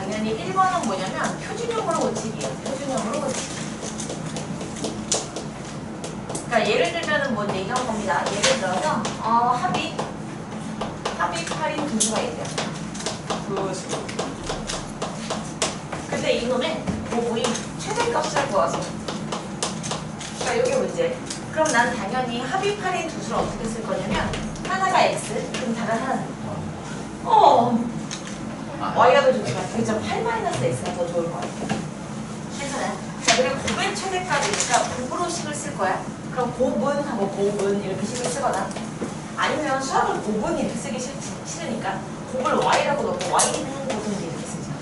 당연히 1번은 뭐냐면 표준형으로 고치기예요. 표준형으로 고치기. 그러니까 예를 들면은 뭐 이런 겁니다. 예를 들어서 합이 8인 두 수가 있대요. 근데 이놈의 모의 최대값을 구하세요. 그러니까 이게 문제. 그럼 난 당연히 합이 8인 두 수를 어떻게 쓸 거냐면 하나가 x, 그럼 다른 하나는 y가 더 좋지만 그죠? 8-x가 더 좋을 것 같아요. 괜찮아요? 자, 그리고 곱의 최대값이니까 곱으로 식을 쓸 거야. 그럼 곱은하고 곱은 이렇게 식을 쓰거나 아니면 수학을 곱은 이렇게 쓰기 싫으니까 곱을 y라고 넣고 y는 곱은 이렇게 쓰죠.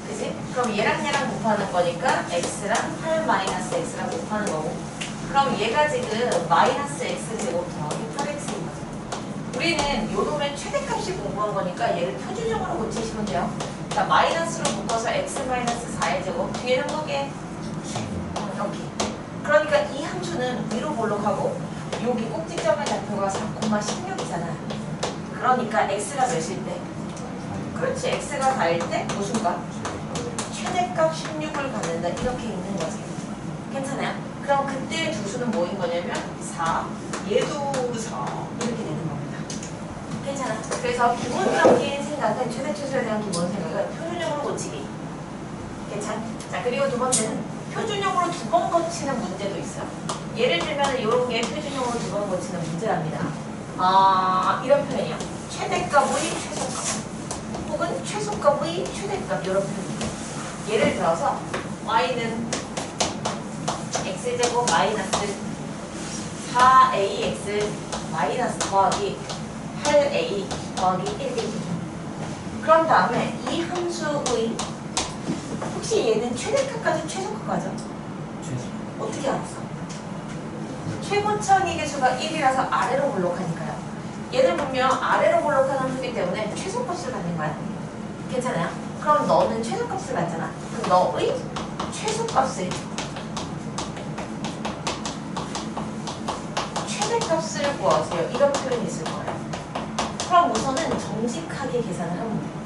그지? 그럼 얘랑 얘랑 곱하는 거니까 x랑 8-x랑 곱하는 거고 그럼 얘가 지금 마이너스 x제곱 더하기 8x인 거죠. 우리는 요놈의 최대값이 공부한 거니까 얘를 표준형으로 고치시면 돼요. 자, 마이너스로 묶어서 x 마이너스 4의 제곱 뒤에는 뭐게? 여기. 그러니까 이 함수는 위로 볼록하고 여기 꼭지점의 좌표가 4,16이잖아. 그러니까 x가 몇일 때? 그렇지. x가 4일 때 무슨 값? 최대값 16을 갖는다. 이렇게 있는 거지. 괜찮아요? 그럼 그때 두 수는 뭐인 거냐면 4, 얘도 4 이렇게 되는 겁니다. 괜찮아? 그래서 기본적인 생각은 최대 최소에 대한 기본 생각은 표준형으로 고치기. 괜찮아? 자, 그리고 두 번째는 표준형으로 두 번 고치는 문제도 있어요. 예를 들면 이런 게 표준형으로 두 번 고치는 문제랍니다. 이런 표현이요. 최대값의 최소값 혹은 최소값의 최대값 이런 표현이에요. 예를 들어서 y는 x제곱 마이너스 4ax 마이너스 더하기 8a 더하기 1이죠. 그런 다음에 이 함수의 혹시 얘는 최대값까지 최소값까지? 어떻게 알았어? 최고차의 개수가 1이라서 아래로 볼록하니까요. 얘를 보면 아래로 볼록한 함수이기 때문에 최소값을 갖는 거야. 괜찮아요? 그럼 너는 최소값을 갖잖아. 그럼 너의 최소값을 최대값을 구하세요. 이런 표현이 있을 거예요. 그럼 우선은 정직하게 계산을 하면 돼요.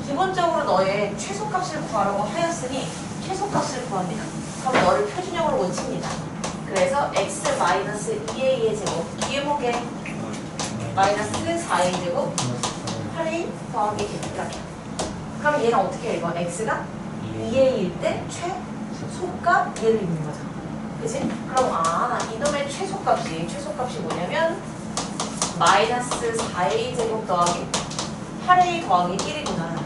기본적으로 너의 최소값을 구하라고 하였으니 최소값을 구합니다. 그럼 너를 표준형으로 고칩니다. 그래서 x-2a의 제곱 뒤에 뭐게? 마이너스 4a 제곱 8a 더하기 이렇게. 그럼 얘는 어떻게 읽어? x가 2a일 때 최소값 얘를 읽는 거죠. 그치? 그럼 이놈의 최소값이 뭐냐면 마이너스 4a 제곱 더하기 8a 더하기 1이구나.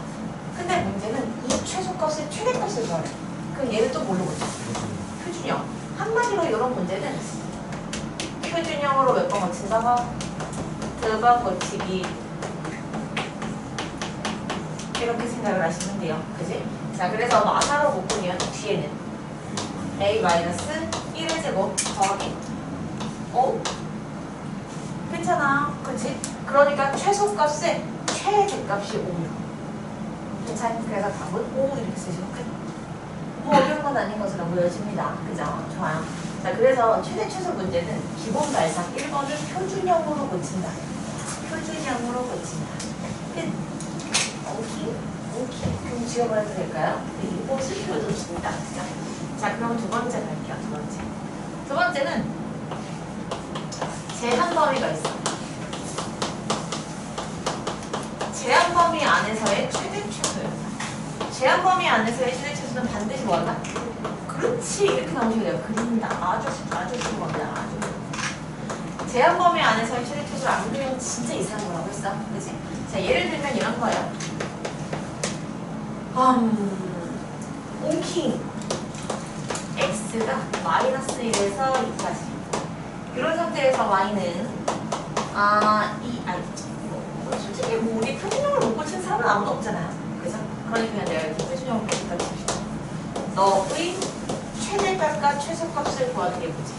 근데 문제는 이 최소값의 최대값을 구하래. 그럼 얘를 또 뭘로 고쳐? 표준형. 한마디로 이런 문제는 표준형으로 몇 번 고친다고? 두 번 고치기. 이렇게 생각을 하시면 돼요. 그치? 자, 그래서 하나로 묶으면 뒤에는 a-1의 제곱 더하기 괜찮아. 그치? 그러니까 최소값의 최대값이 5. 괜찮아? 그래서 답은 5 이렇게 쓰시면 끝. 뭐 어려운 건 아닌 것으로 보여집니다. 그죠? 좋아요. 자, 그래서 최대 최소 문제는 기본 발상 1번은 표준형으로 고친다. 표준형으로 고친다. 끝. 오케이. 그럼 지워버려도 될까요? 이거 쓸 필요도 없습니다. 그죠? 자, 그럼 두 번째 갈게요. 두 번째는 제한 범위가 있어. 제한 범위 안에서의 최대 최소예요. 제한 범위 안에서의 최대 최소는 반드시 뭐한다? 그렇지. 이렇게 나오셔야 돼요. 그린다. 아주 쉬운 겁니다. 아주. 제한 범위 안에서의 최대 최소를 안 그리면 진짜 이상한 거라고 했어. 그치? 자, 예를 들면 이런 거예요. 옹킹 x가 마이너스 1에서 2까지. 이런 상태에서 y는 솔직히 뭐 우리 표준형을 못 고친 사람은 아무도 없잖아요. 그래서 그러니까 그냥 내가 이렇게 표준형을 고친다 칩시다. 너의 최대값과 최소값을 구하는 게 뭐지?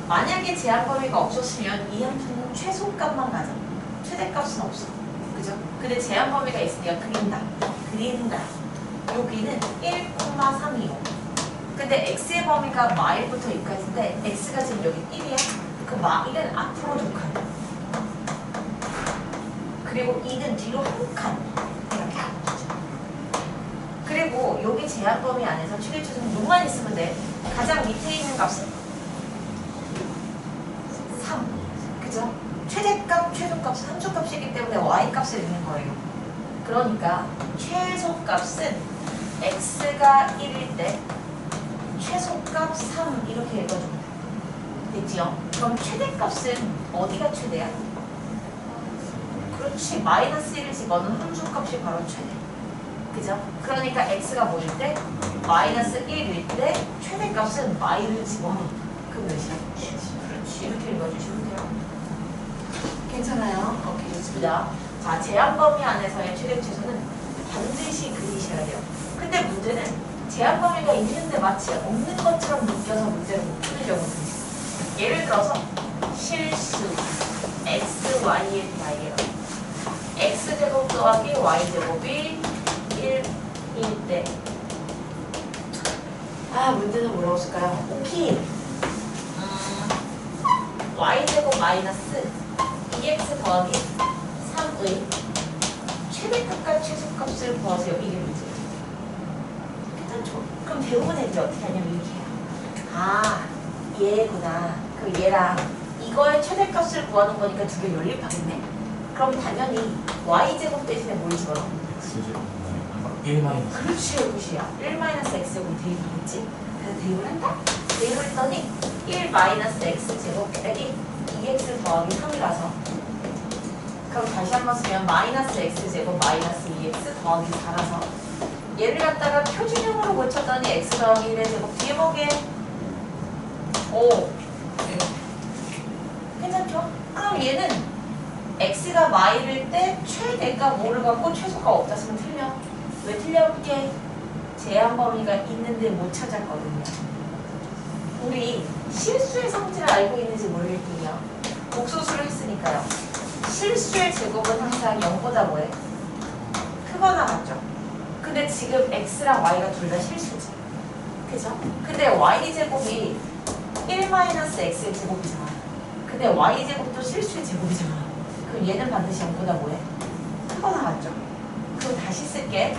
만약에 제한 범위가 없었으면 이 함수는 최소값만 가져. 최대값은 없어. 그죠? 근데 제한 범위가 있으니까 그린다. 여기는 1,325. 근데 x의 범위가 마일부터 2까지인데 x가 지금 여기 1이야. 그 마일은 앞으로 2칸. 그리고 2는 뒤로 1칸. 이렇게. 그리고 그리고 여기 제한 범위 안에서 최대 최소는 6만 있으면 돼. 가장 밑에 있는 값은 3. 그죠? 최대값, 최소값은 함수값이기 때문에 y값을 읽는 거예요. 그러니까 최소값은 x가 1일 때 최소값 3 이렇게 읽어주면 돼. 됐지요? 그럼 최대값은 어디가 최대야? 그렇지. 마이너스 1을 집어넣은 함수값이 바로 최대. 그죠? 그러니까 x가 뭐일 때? 마이너스 1일 때 최대값은 마이를 집어넣은 그 몇이야? 그렇지. 이렇게 읽어주시면 돼요. 괜찮아요? 오케이, 좋습니다. 자, 제한 범위 안에서의 최대 최소는 반드시 그리셔야 돼요. 근데 문제는 제한 범위가 있는데 마치 없는 것처럼 느껴서 문제를 못 푸는 경우도 있어요. 예를 들어서 실수 x, y의 비하예요. x제곱 더하기 y제곱이 1일 때 문제는 뭐라고 쓸까요? 오케이. y제곱 마이너스 2x 더하기 3의 최대값과 최소값을 구하세요. 이게 문제예요. 괜찮죠? 그럼 대부분 애들이 어떻게 하냐면 이렇게 해요. 얘구나. 그럼 얘랑 이거의 최대값을 구하는 거니까 두 개 연립하겠네? 그럼 당연히 y제곱 대신에 뭘 집어넣어? 1 마이너스. 그렇지, 그것이야. 1 마이너스 x제곱 대입하겠지? 그래서 대입을 한다? 대입을 했더니 1 마이너스 x제곱 빼기 2x 더하기 3이라서 그럼 다시 한번 쓰면 마이너스 x제곱 마이너스 2x 더하기 4라서 얘를 갖다가 표준형으로 고쳤더니 x 더하기 1의 제곱 뒤에 보게 5. 괜찮죠? 그럼 얘는 x가 y일 때 최대가 뭐를 갖고 최소가 없다 쓰면 틀려. 왜 틀려볼게? 제한 범위가 있는데 못 찾았거든요. 우리 실수의 성질을 알고 있는지 모르겠군요. 복소수를 했으니까요. 실수의 제곱은 항상 0보다 뭐해? 크거나 같죠? 근데 지금 x랑 y가 둘 다 실수지. 그죠? 근데 y제곱이 1-x의 제곱이잖아. 근데 y제곱도 실수의 제곱이잖아. 그럼 얘는 반드시 0보다 뭐해? 크거나 같죠? 그럼 다시 쓸게.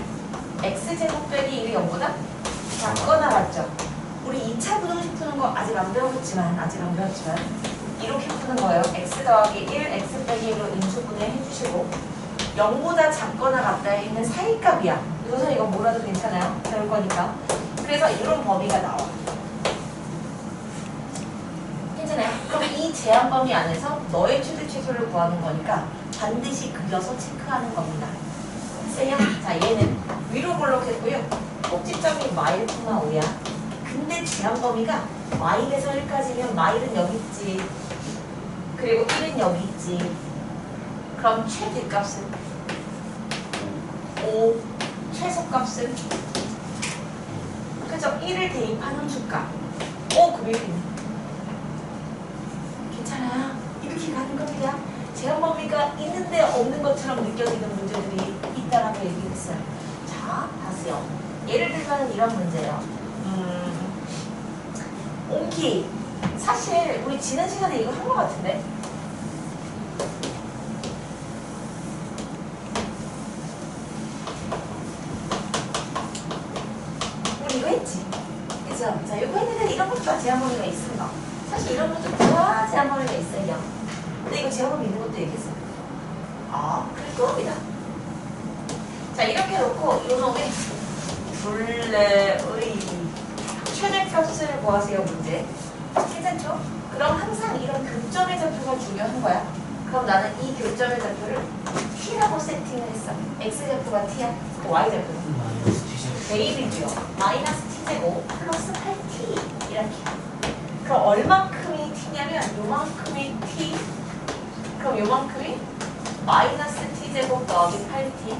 x제곱 빼기 1이 0보다 작거나 같죠? 우리 2차 부등식 푸는 거 아직 안 배웠지만 이렇게 푸는 거예요. x 더하기 1, x 빼기 1로 인수분해 해주시고 0보다 작거나 같다에 있는 사이값이야. 우선 이거 뭐라도 괜찮아요? 배울 거니까. 그래서 이런 범위가 나와. 괜찮아요? 그럼 이 제한 범위 안에서 너의 최대 최소를 구하는 거니까 반드시 그려서 체크하는 겁니다. 됐어요? 자, 얘는 위로 볼록했고요. 꼭지점이 마일뿐만 5야. 근데 제한 범위가 마일에서 1까지면 마일은 여기 있지. 그리고 1은 여기 있지. 그럼 최대값은 5, 최소값은 그죠? 1을 대입하는 수값 5 그리고 괜찮아요? 이렇게 가는 겁니다. 제한 범위가 있는데 없는 것처럼 느껴지는 문제들이 있다라고 얘기했어요. 자, 다시요. 예를 들면 이런 문제예요. 옹키. 사실 우리 지난 시간에 이거 한 것 같은데? 우리 이거 했지? 그죠? 자, 이거 했는데 이런 것도 다 제한 범위가 있습니다. 사실 이런 것도 다 제한 범위가 있어요. 근데 이거 제한 범위 있는 것도 얘기했어요. 그럴 겁니다. 자, 이렇게 놓고 이 놈의 둘레의 최대값을 구하세요 문제. 괜찮죠? 그럼 항상 이런 교점의 좌표가 중요한 거야. 그럼 나는 이 교점의 좌표를 t라고 세팅을 했어. x좌표가 t야. 그 y좌표는 마이너스 t제곱. 대입이죠. 마이너스 t제곱 플러스 8t 이렇게. 그럼 얼만큼이 t냐면 요만큼이 t. 그럼 요만큼이 마이너스 t제곱 더하기 8t.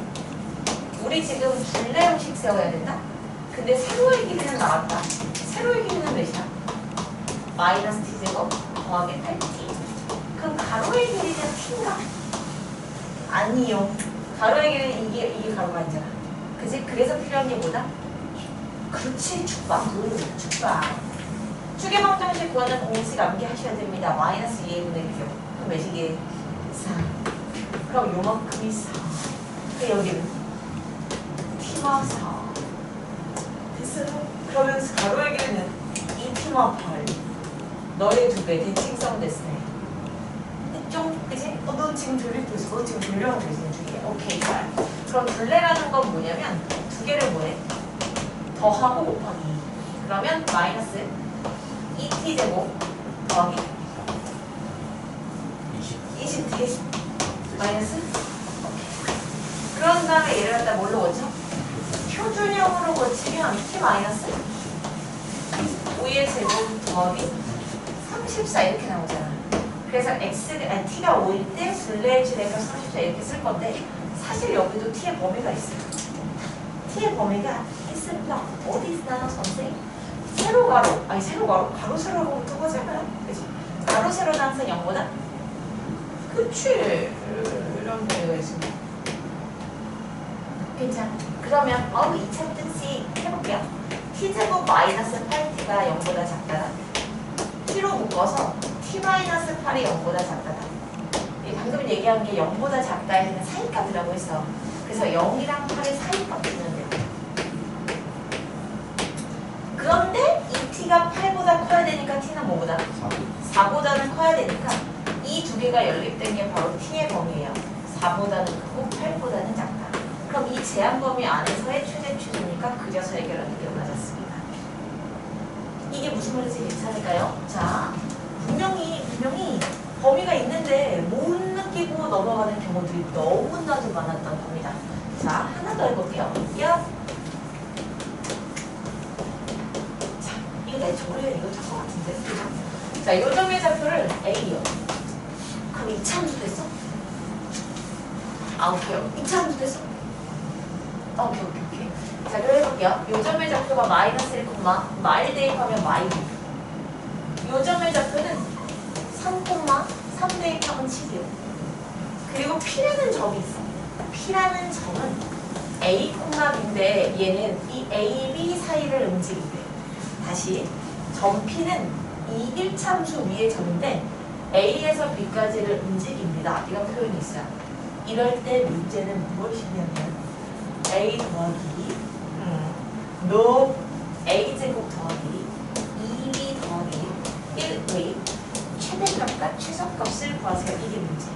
우리 지금 둘레 형식 세워야 된다? 근데 세로의 길이는 나왔다. 세로의 길이는 몇이야? 마이너스 t제곱 더하기 8t. 그럼 가로의 길이는 t인가? 아니요. 가로의 길이는 이게 가로가 아니잖아. 그치? 그래서 필요한 게 뭐다? 그렇지. 축방. 축방. 추계방정식 구하는 공식 암기하셔야 됩니다. 마이너스 2분의 6. 그럼 몇이게? 4. 그럼 요만큼이 4. 그 여기는 t가 4. 마이너스 그러면서 가로의 길이는 2t만 8 너의 2배 대칭성 됐네. 좀 그지? 너 지금 돌리고 있어. 너 지금 돌려가고 있어. 2개. 오케이 잘. 그럼 둘레라는 건 뭐냐면 2개를 뭐해? 더하고 곱하기. 그러면 마이너스 2t 제곱 더하기 20t 마이너스. 그런 다음에 얘를 갖다 뭘로 고쳐? 표준형으로 고치면 t 마이너스 5의 제곱 더하기 34 이렇게 나오잖아. 그래서 t가 5일 때 둘레의 최대값 34 이렇게 쓸 건데 사실 여기도 t의 범위가 있어요. t의 범위가 있습니다. 어디 있나요 선생님? 세로 가로, 아니 세로 가로, 가로 세로로 두 거잖아요. 그치? 가로 세로는 항상 0보다? 그치. 이런 범위가 있습니다. 괜찮아. 그러면 2차 뜻이 해볼게요. t제곱 마이너스 8t가 0보다 작다라. t로 묶어서 t-8이 0보다 작다다. 방금 얘기한 게 0보다 작다에는 사이값이라고 했어. 그래서 0이랑 8의 사이값 주면 돼요. 그런데 이 t가 8보다 커야 되니까 t는 뭐보다? 4보다는 커야 되니까 이 두 개가 연립된 게 바로 t의 범위예요. 4보다는 크고 8보다는 작다. 그럼 이 제한 범위 안에서의 최대 추수니까 그려서 해결하는 게 맞았습니다. 이게 무슨 말인지 괜찮을까요? 자, 분명히 범위가 있는데 못 느끼고 넘어가는 경우들이 너무나도 많았던 겁니다. 자, 하나 더 해볼게요. 야, 자, 이거 내 저래 이거 될 것 같은데. 자, 요점의 좌표를 A요. 그럼 2차 함수 됐어? 오케이. 2차 함수 됐어? 오케이. 자, 그럼 해볼게요. 요점의 좌표가 마이너스 1, 마일 대입하면 마일. 요점의 좌표는 3, 3 대입하면 7이요. 그리고 P라는 점이 있어. P라는 점은 A, B인데 얘는 이 A, B 사이를 움직인대. 다시 점 P는 이 1참수 위의 점인데 A에서 B까지를 움직입니다. 이런 표현이 있어요. 이럴 때 문제는 무엇이냐면 A 더하기 no A제곱 더하기 2B 더하기 1의 최대값과 최소값을 구하세요. 이게 문제.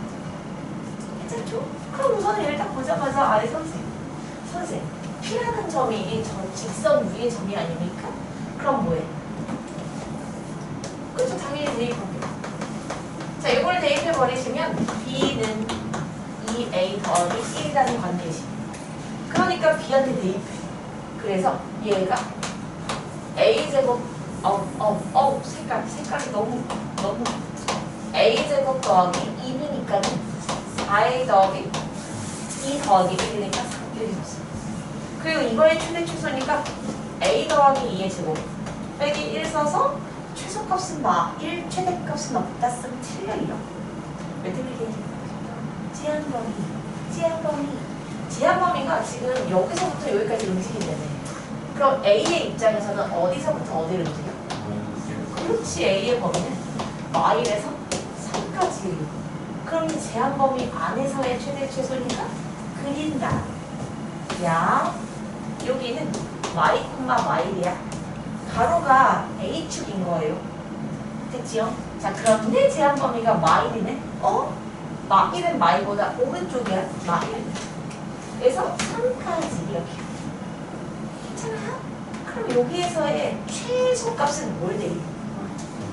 괜찮죠? 그럼 우선 얘를 딱 보자마자 아래 선생 P라는 점이 저 직선 위의 점이 아닙니까? 그럼 뭐해? 그렇죠. 당연히 대입할게요. 자, 이걸 대입해버리시면 B는 2A 더하기 1이라는 관계식. 그러니까 B한테 대입해. 그래서 얘가 A제곱 색깔이 너무 A제곱 더하기 2B니까 4A 더하기 2 더하기 1이니까 3이 줬어요. 그리고 이거의 최대 최소니까 A 더하기 2의 제곱 빼기 1 써서 최소값은 1, 최대값은 없다 쓰면 틀려요. 왜 틀리게 제한범위가 지금 여기서부터 여기까지 움직인다네. 그럼 A의 입장에서는 어디서부터 어디를 움직여? 그렇지. A의 범위는 마일에서 3까지. 그럼 제한범위 안에서의 최대 최소니까 그린다. 야, 여기는 마일이야. 가로가 A축인 거예요. 됐지요? 자, 그런데 제한범위가 마일이네? 마일은 마일보다 오른쪽이야. 마일. 그래서 3까지 이렇게. 괜찮아요? 그럼 여기에서의 최소값은 뭘 대입?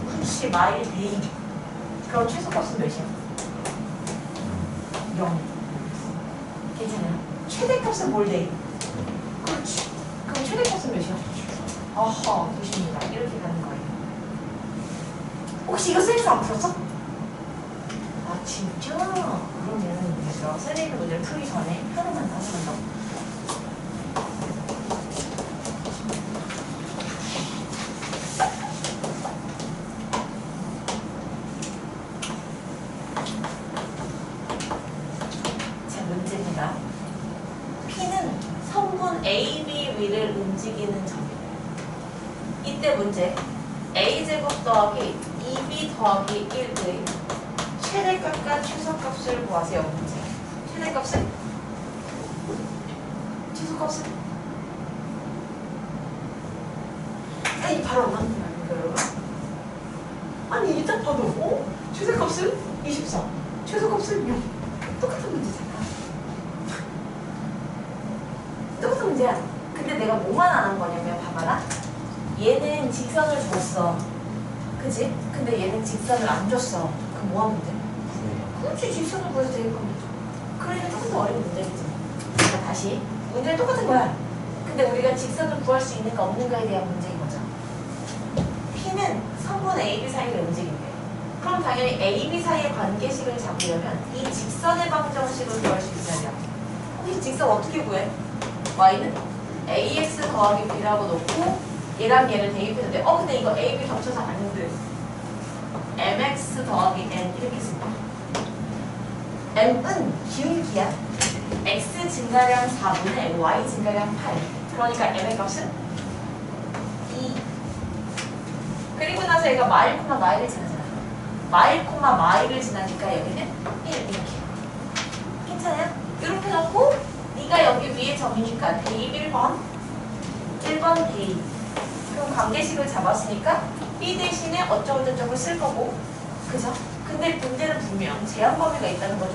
그렇지. 마일 대입. 그럼 최소값은 몇이야? 0. 괜찮아요? 최대값은 뭘 대입? 그렇지. 그럼 최대값은 몇이야? 아하, 90입니다. 이렇게 가는 거예요. 혹시 이거 쌤에서 안 풀었어? 진짜? 그러면 그래서 쌤이 문제를 풀기 전에 하나만 더. 자, 문제입니다. P는 성분 A, B 위를 움직이는 점이에요. 이때 문제 A제곱 더하기 2B 더하기 1의 최대값과 최소값을 구하세요. 문제. 최대값은? 최소값은? 아니 바로 안 맞는 말입니다 여러분. 아니 이게 딱 봐도 최대값은 24 최소값은 0 똑같은 문제잖아. 똑같은 문제야. 근데 내가 뭐만 안 한 거냐면 봐봐라. 얘는 직선을 줬어. 그치? 근데 얘는 직선을 안 줬어. 그럼 뭐 하면 돼? 그렇지. 직선을 구해서 되니까 그러니까 조금 더 어려운 문제겠지. 그러니까 다시 문제는 똑같은 거야. 근데 우리가 직선을 구할 수 있는가 없는가에 대한 문제인 거죠. P는 선분 A, B 사이를 움직인대. 그럼 당연히 A, B 사이의 관계식을 잡으려면 이 직선의 방정식을 구할 수 있어야 돼요. 이 직선 어떻게 구해? Y는 AX 더하기 B라고 놓고 얘랑 얘를 대입했는데 근데 이거 A, B 겹쳐서 안 돼. MX 더하기 N 이렇게 쓴다. M은 기울기야. X 증가량 4분의 Y 증가량 8. 그러니까 M의 값은 2. 그리고 나서 얘가 마일 코마 마일을 지나잖아. 마일 코마 마일을 지나니까 여기는 1 이렇게. 괜찮아요? 이렇게 놓고 네가 여기 위에 적이니까 대입 1번 대입. 그럼 관계식을 잡았으니까 B 대신에 어쩌고저쩌고 쓸 거고. 그죠? 근데 문제는 분명 제한 범위가 있다는 거죠.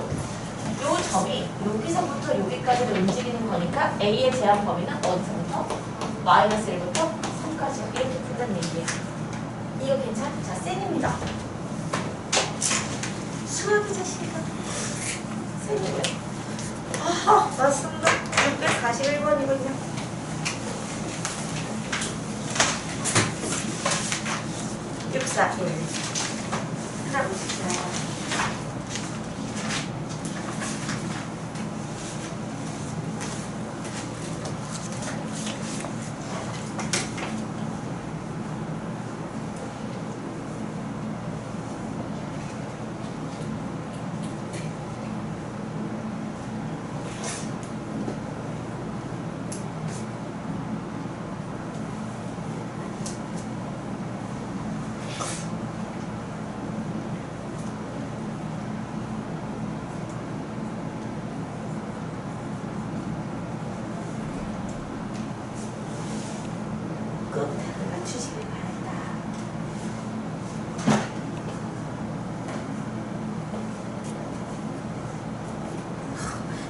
요 점이 여기서부터 여기까지를 움직이는 거니까 A의 제한 범위는 어디서부터? 마이너스 1부터 3까지 이렇게 푼다는 얘기예요. 이거 괜찮아? 자, 쌤입니다. 수학이 자식이다. 쌤이고요. 맞습니다. 641번이군요. 하나 보시죠.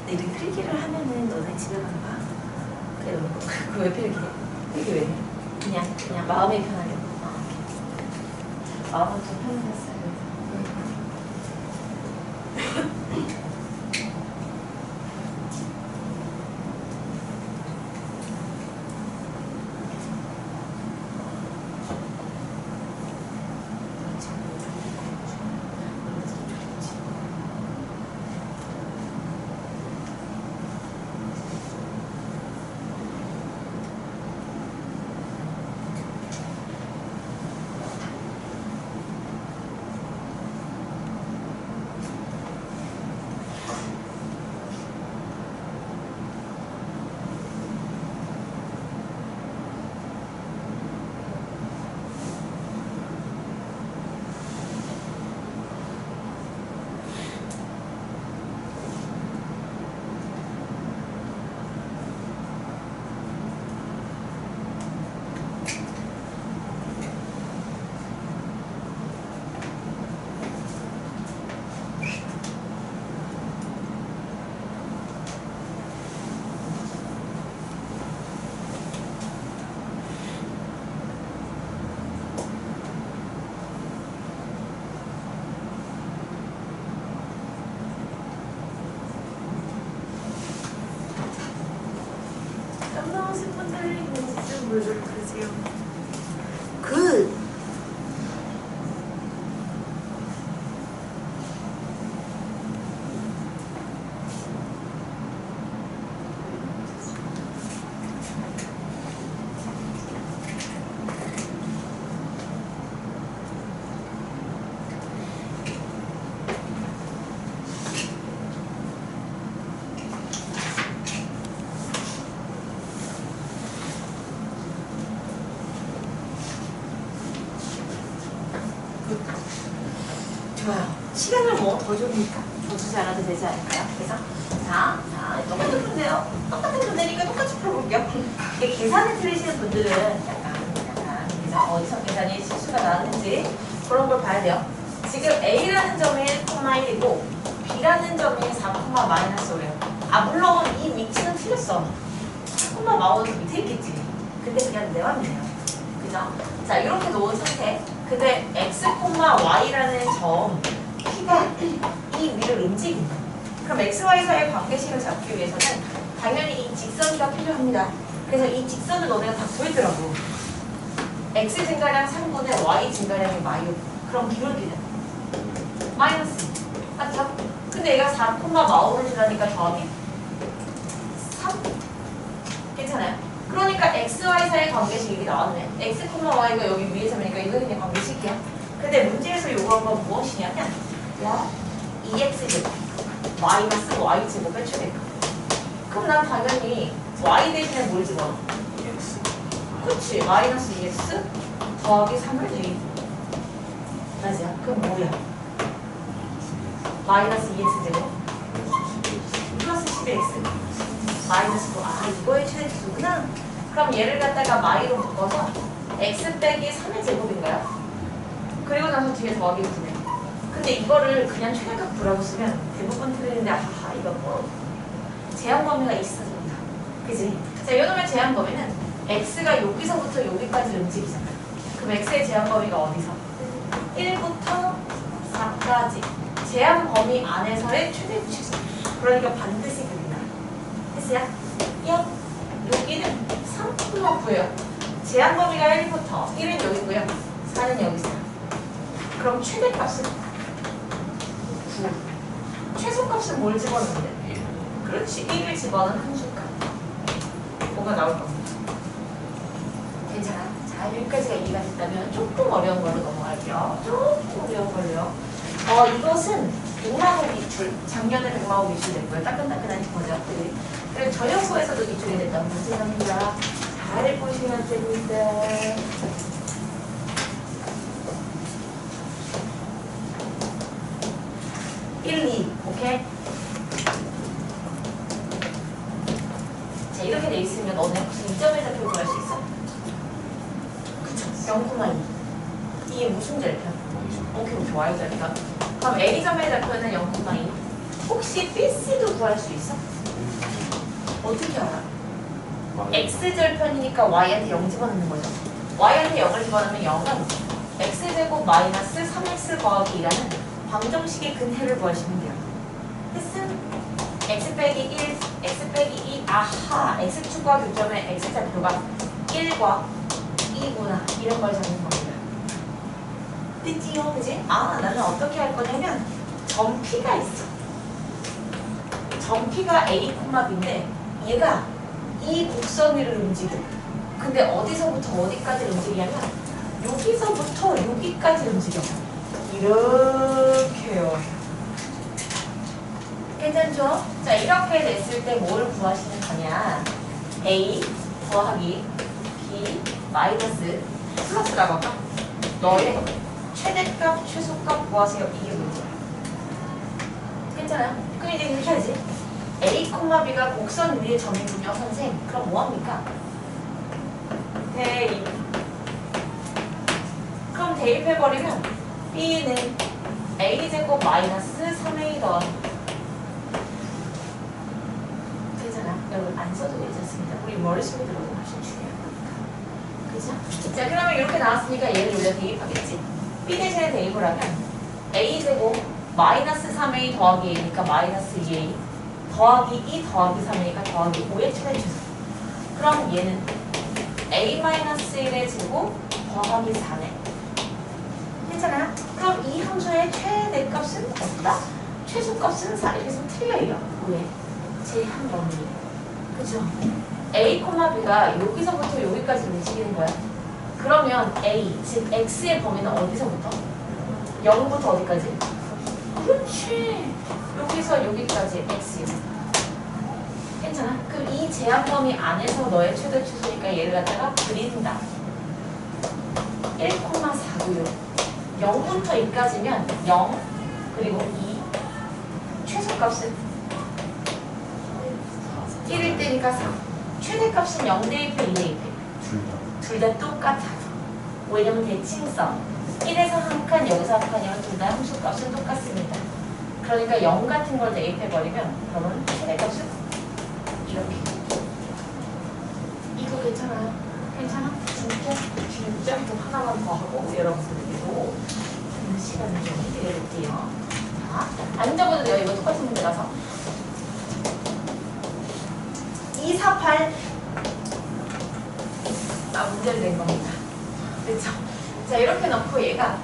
이렇게 필기를 하면은 너네 집에 가는 거야? 그래, 그거 왜 필기해? 필기 왜 해? 그냥 마음이 편하게. 마음은 좀 편안했어요. 그러세요. 좋아요. 시간을 뭐 더 줍니까? 더 주지 않아도 되지 않을까요? 그래서 자, 똑같은 문제요. 똑같은 문제니까 똑같이 풀어볼게요. 이게 계산을 틀리시는 분들은 약간 그죠? 어디서 계산이 실수가 나왔는지 그런 걸 봐야 돼요. 지금 A라는 점이 1,1이고 B라는 점이 4,-5예요. 아 물론 이 위치는 틀렸어. 4,5는 밑에 있겠지. 근데 그냥 내 맘이네요. 그죠? 자 이렇게 놓은 상태. 근데 x, y라는 점 P가 이 위를 움직인다. 그럼 x, y 사이의 관계식을 잡기 위해서는 당연히 이 직선이 필요합니다. 그래서 이 직선을 너네가 다 구했더라고. x 증가량 3분의 y 증가량이 마이오. 그럼 기울기는 마이너스. 맞죠? 근데 얘가 4,5를 주라니까 더하기 3. 괜찮아요? 그러니까 x, y 사이의 관계식이 나왔네. x, y가 여기 위에 잡으니까 이거 그냥 관계식이야. 근데 문제에서 요구한 건 무엇이냐면 야 2x제곱 마이너스 y제곱의 최대값. 그럼 난 당연히 y 대신에 뭘 집어넣어? X. 그치 마이너스 2x 더하기 3을 대입. 맞아. 그럼 뭐야? 마이너스 2x제곱 플러스 10x 마이너스 9. 아 이거의 최대치수구나. 그럼 얘를 갖다가 마이로 묶어서 x 빼기 3의 제곱인가요? 그리고 나서 뒤에 더하기 9네. 근데 이거를 그냥 최대값 구라고 쓰면 대부분 틀리는데 아하 이거 뭐 제한 범위가 있습니다. 그지? 자 이놈의 제한 범위는 x가 여기서부터 여기까지 움직이잖아. 그럼 x의 제한 범위가 어디서? 1부터 4까지 제한 범위 안에서의 최대 치수. 그러니까 반드시 그린다. 됐어요? 여기는 3,9예요. 제한 범위가 1부터 1은 여기고요. 4는 여기 있어요. 그럼 최대값은 9. 최소값은 뭘 집어넣는데? 그렇지. 1을 집어넣은 함수값. 뭐가 나올 겁니다. 괜찮아? 자, 여기까지가 이해가 됐다면 조금 어려운 걸로 넘어갈게요. 조금 어려운 걸로요. 이것은 백마호 기출. 작년에 백마호 기출 됐고요. 따끈따끈한 거죠. 그리고 저연고에서도 기출이 됐다고 생각합니다. 잘 보시면 됩니다. 1, 2. 오케이? 자, 이렇게 돼 있으면 너네 무슨 2점의 좌표를 구할 수 있어? 그쵸? 0,2. 이게 무슨 절편? 오케이, Y 절편. 그럼 A점의 좌표는 0,2. 혹시 BC도 구할 수 있어? 어떻게 알아? X절편이니까 Y한테 0 집어넣는 거죠. Y한테 0을 집어넣으면 0은 X제곱 마이너스 3X 더하기 2라는 방정식의 근해를 구하시면 돼요. 했음? X 빼기 1, X 빼기 2, 아하! X축과 교점의 X좌표가 1과 2구나. 이런 걸 잡는 겁니다. 됐지요? 그지? 아, 나는 어떻게 할 거냐면 점 P가 있어. 점 P가 A, B인데 얘가 이 곡선 위를 움직여. 근데 어디서부터 어디까지 움직이냐면 여기서부터 여기까지 움직여. 이렇게요. 괜찮죠? 자, 이렇게 됐을 때 뭘 구하시는 거냐? A 더하기 B 마이너스 플러스라고 할까? 너의 최대값, 최소값 구하세요. 이게 문제야. 괜찮아요? 그럼 이제 이렇게 하지. A, B가 곡선 위에 점이군요, 선생. 그럼 뭐합니까? 대입. 그럼 대입해버리면 B는 A제곱 마이너스 3A 더하기. 괜찮아? 여러분 안 써도 괜찮습니다. 우리 머릿속에 들어도 훨씬 중요한 거니까. 그죠? 자, 그러면 이렇게 나왔으니까 얘를 우리가 대입하겠지. B 대신에 대입을 하면 A제곱 마이너스 3A 더하기 A니까 마이너스 2A 더하기 2 더하기 3A가 더하기 5의 최대치수. 그럼 얘는 A-1의 제곱 더하기 4네. 괜찮아요? 그럼 이 함수의 최대값은 없다? 최소값은 4. 이렇게 해서 틀려요. 왜? 제한 범위. 그죠? A, B가 여기서부터 여기까지 움직이는 거야. 그러면 A, 즉 X의 범위는 어디서부터? 0부터 어디까지? 그렇지. 여기서 여기까지 X요. 괜찮아? 그럼 이 제한 범위 안에서 너의 최대 추수니까 얘를 갖다가 그린다. 1,4구요. 0부터 2까지면 0 그리고 2 최소값은 1일 때니까 3 최대값은 0 대입해 2 대입해 둘 다 똑같아. 왜냐면 대칭성 1에서 한 칸, 여기서 한 칸이면 둘 다 함수값은 똑같습니다. 그러니까 0 같은 걸 대입해버리면 그러면 최대값은 이렇게. 이거 괜찮아요? 괜찮아? 진짜 또 하나만 더 하고 여러분들에게도 시간을 좀 드려볼게요. 자, 안 적어도 돼요. 이거 똑같은 문제라서. 248 문제를 낸 겁니다. 그렇죠? 자, 이렇게 놓고 얘가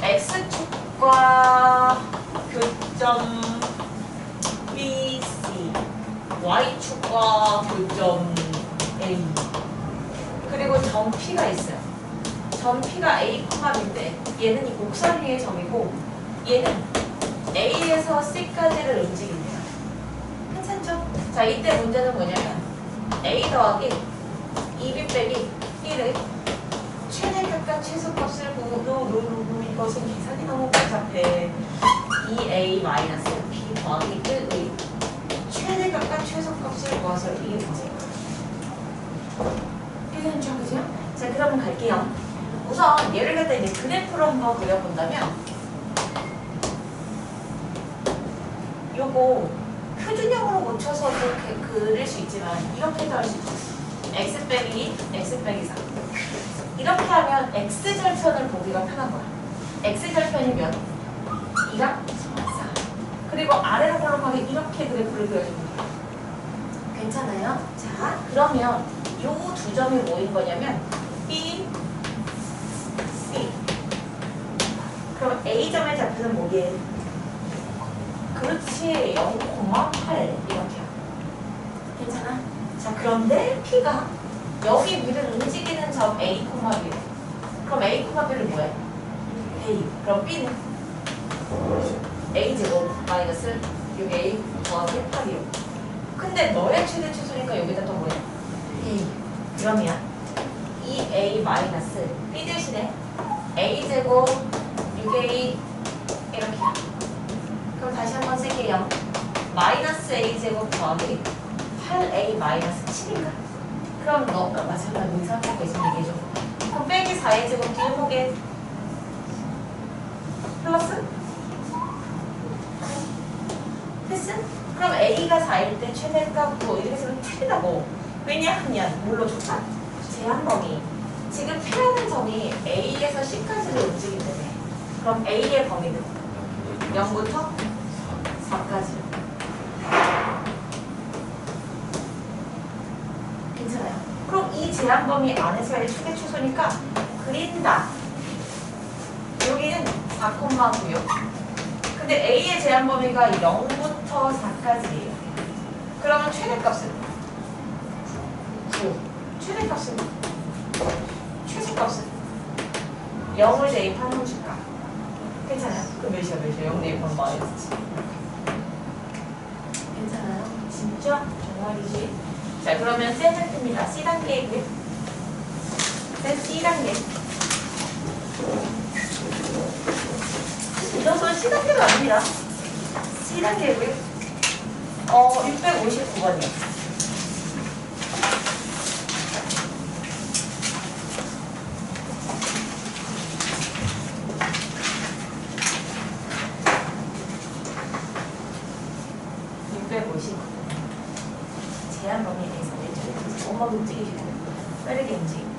x축과 교점 BC, y축과 교점 A, 그리고 점 P가 있어요. 점 P가 A, B인데 얘는 이 곡선 위의 점이고 얘는 A에서 C까지를 움직입니다. 괜찮죠? 자, 이때 문제는 뭐냐면 A 더하기 2B 빼기 1의 최대값과 최소값을 구누누누 이것은 계산이 너무 복잡해. 2A 마이너스 B 더하기 1의 최대값과 최소값을 구해서 이게 뭐지? 괜찮죠? 그죠? 자, 그러면 갈게요. 우선 얘를 갖다 이제 그래프로 한번 그려본다면 요거 표준형으로 고쳐서 이렇게 그릴 수 있지만 이렇게도 할 수 있어. x 빼기 4 이렇게 하면 x절편을 보기가 편한 거야. x절편이면 2가 4 그리고 아래로 올라가게 이렇게 그래프를 그려줍니다. 괜찮아요? 자, 그러면 요 두 점이 뭐인 거냐면 B, C. 그럼 A점의 좌표는 뭐게? 그렇지, 0,8 이렇게. 괜찮아? 자, 그런데 P가 여기 위를 움직이는 점 A, B래. 그럼 A, B를 뭐해? A. 그럼 B는 A제곱 마이너스 여기 A 더하기 8이요. 근데 너의 최대 최소니까 여기다 또 뭐해? A. 그러면 2A 마이너스 B 대신에 A제곱 6A 이렇게. 그럼 다시 한번 쓸게요. 마이너스 A제곱 더하기 8A 마이너스 7인가? 그럼 너가 마찬가지로 의사하고 있으면 얘기해줘. 그럼 빼기 4의 제곱 뒤에 보게 플러스? 됐어? 그럼 A가 4일 때 최대값 뭐 이렇게 쓰면 틀리다고. 왜냐하면 뭘로 줬다? 제한범위. 지금 P라는 점이 A에서 C까지를 움직이기 때문에 그럼 A의 범위는 0부터 4까지. 괜찮아요? 그럼 이 제한 범위 안에서의 최대 최소니까 그린다. 여기는 4,9. 근데 A의 제한 범위가 0부터 4까지예요. 그러면 최대값은 9. 최대값은 최소값은 0을 대입한 함수값. 괜찮아요? 그럼 몇이야? 0 대입하면 마이너스 7. 괜찮아요? 진짜? 정말이지? 자, 그러면 셋을 듭니다. C단계이고요. 셋 C단계. 이 정도는 C단계가 아닙니다. C단계고요. 659번이요. 제한 범위에 대해서 내주는 엄마가 움직이시고 빠르게 움직이고.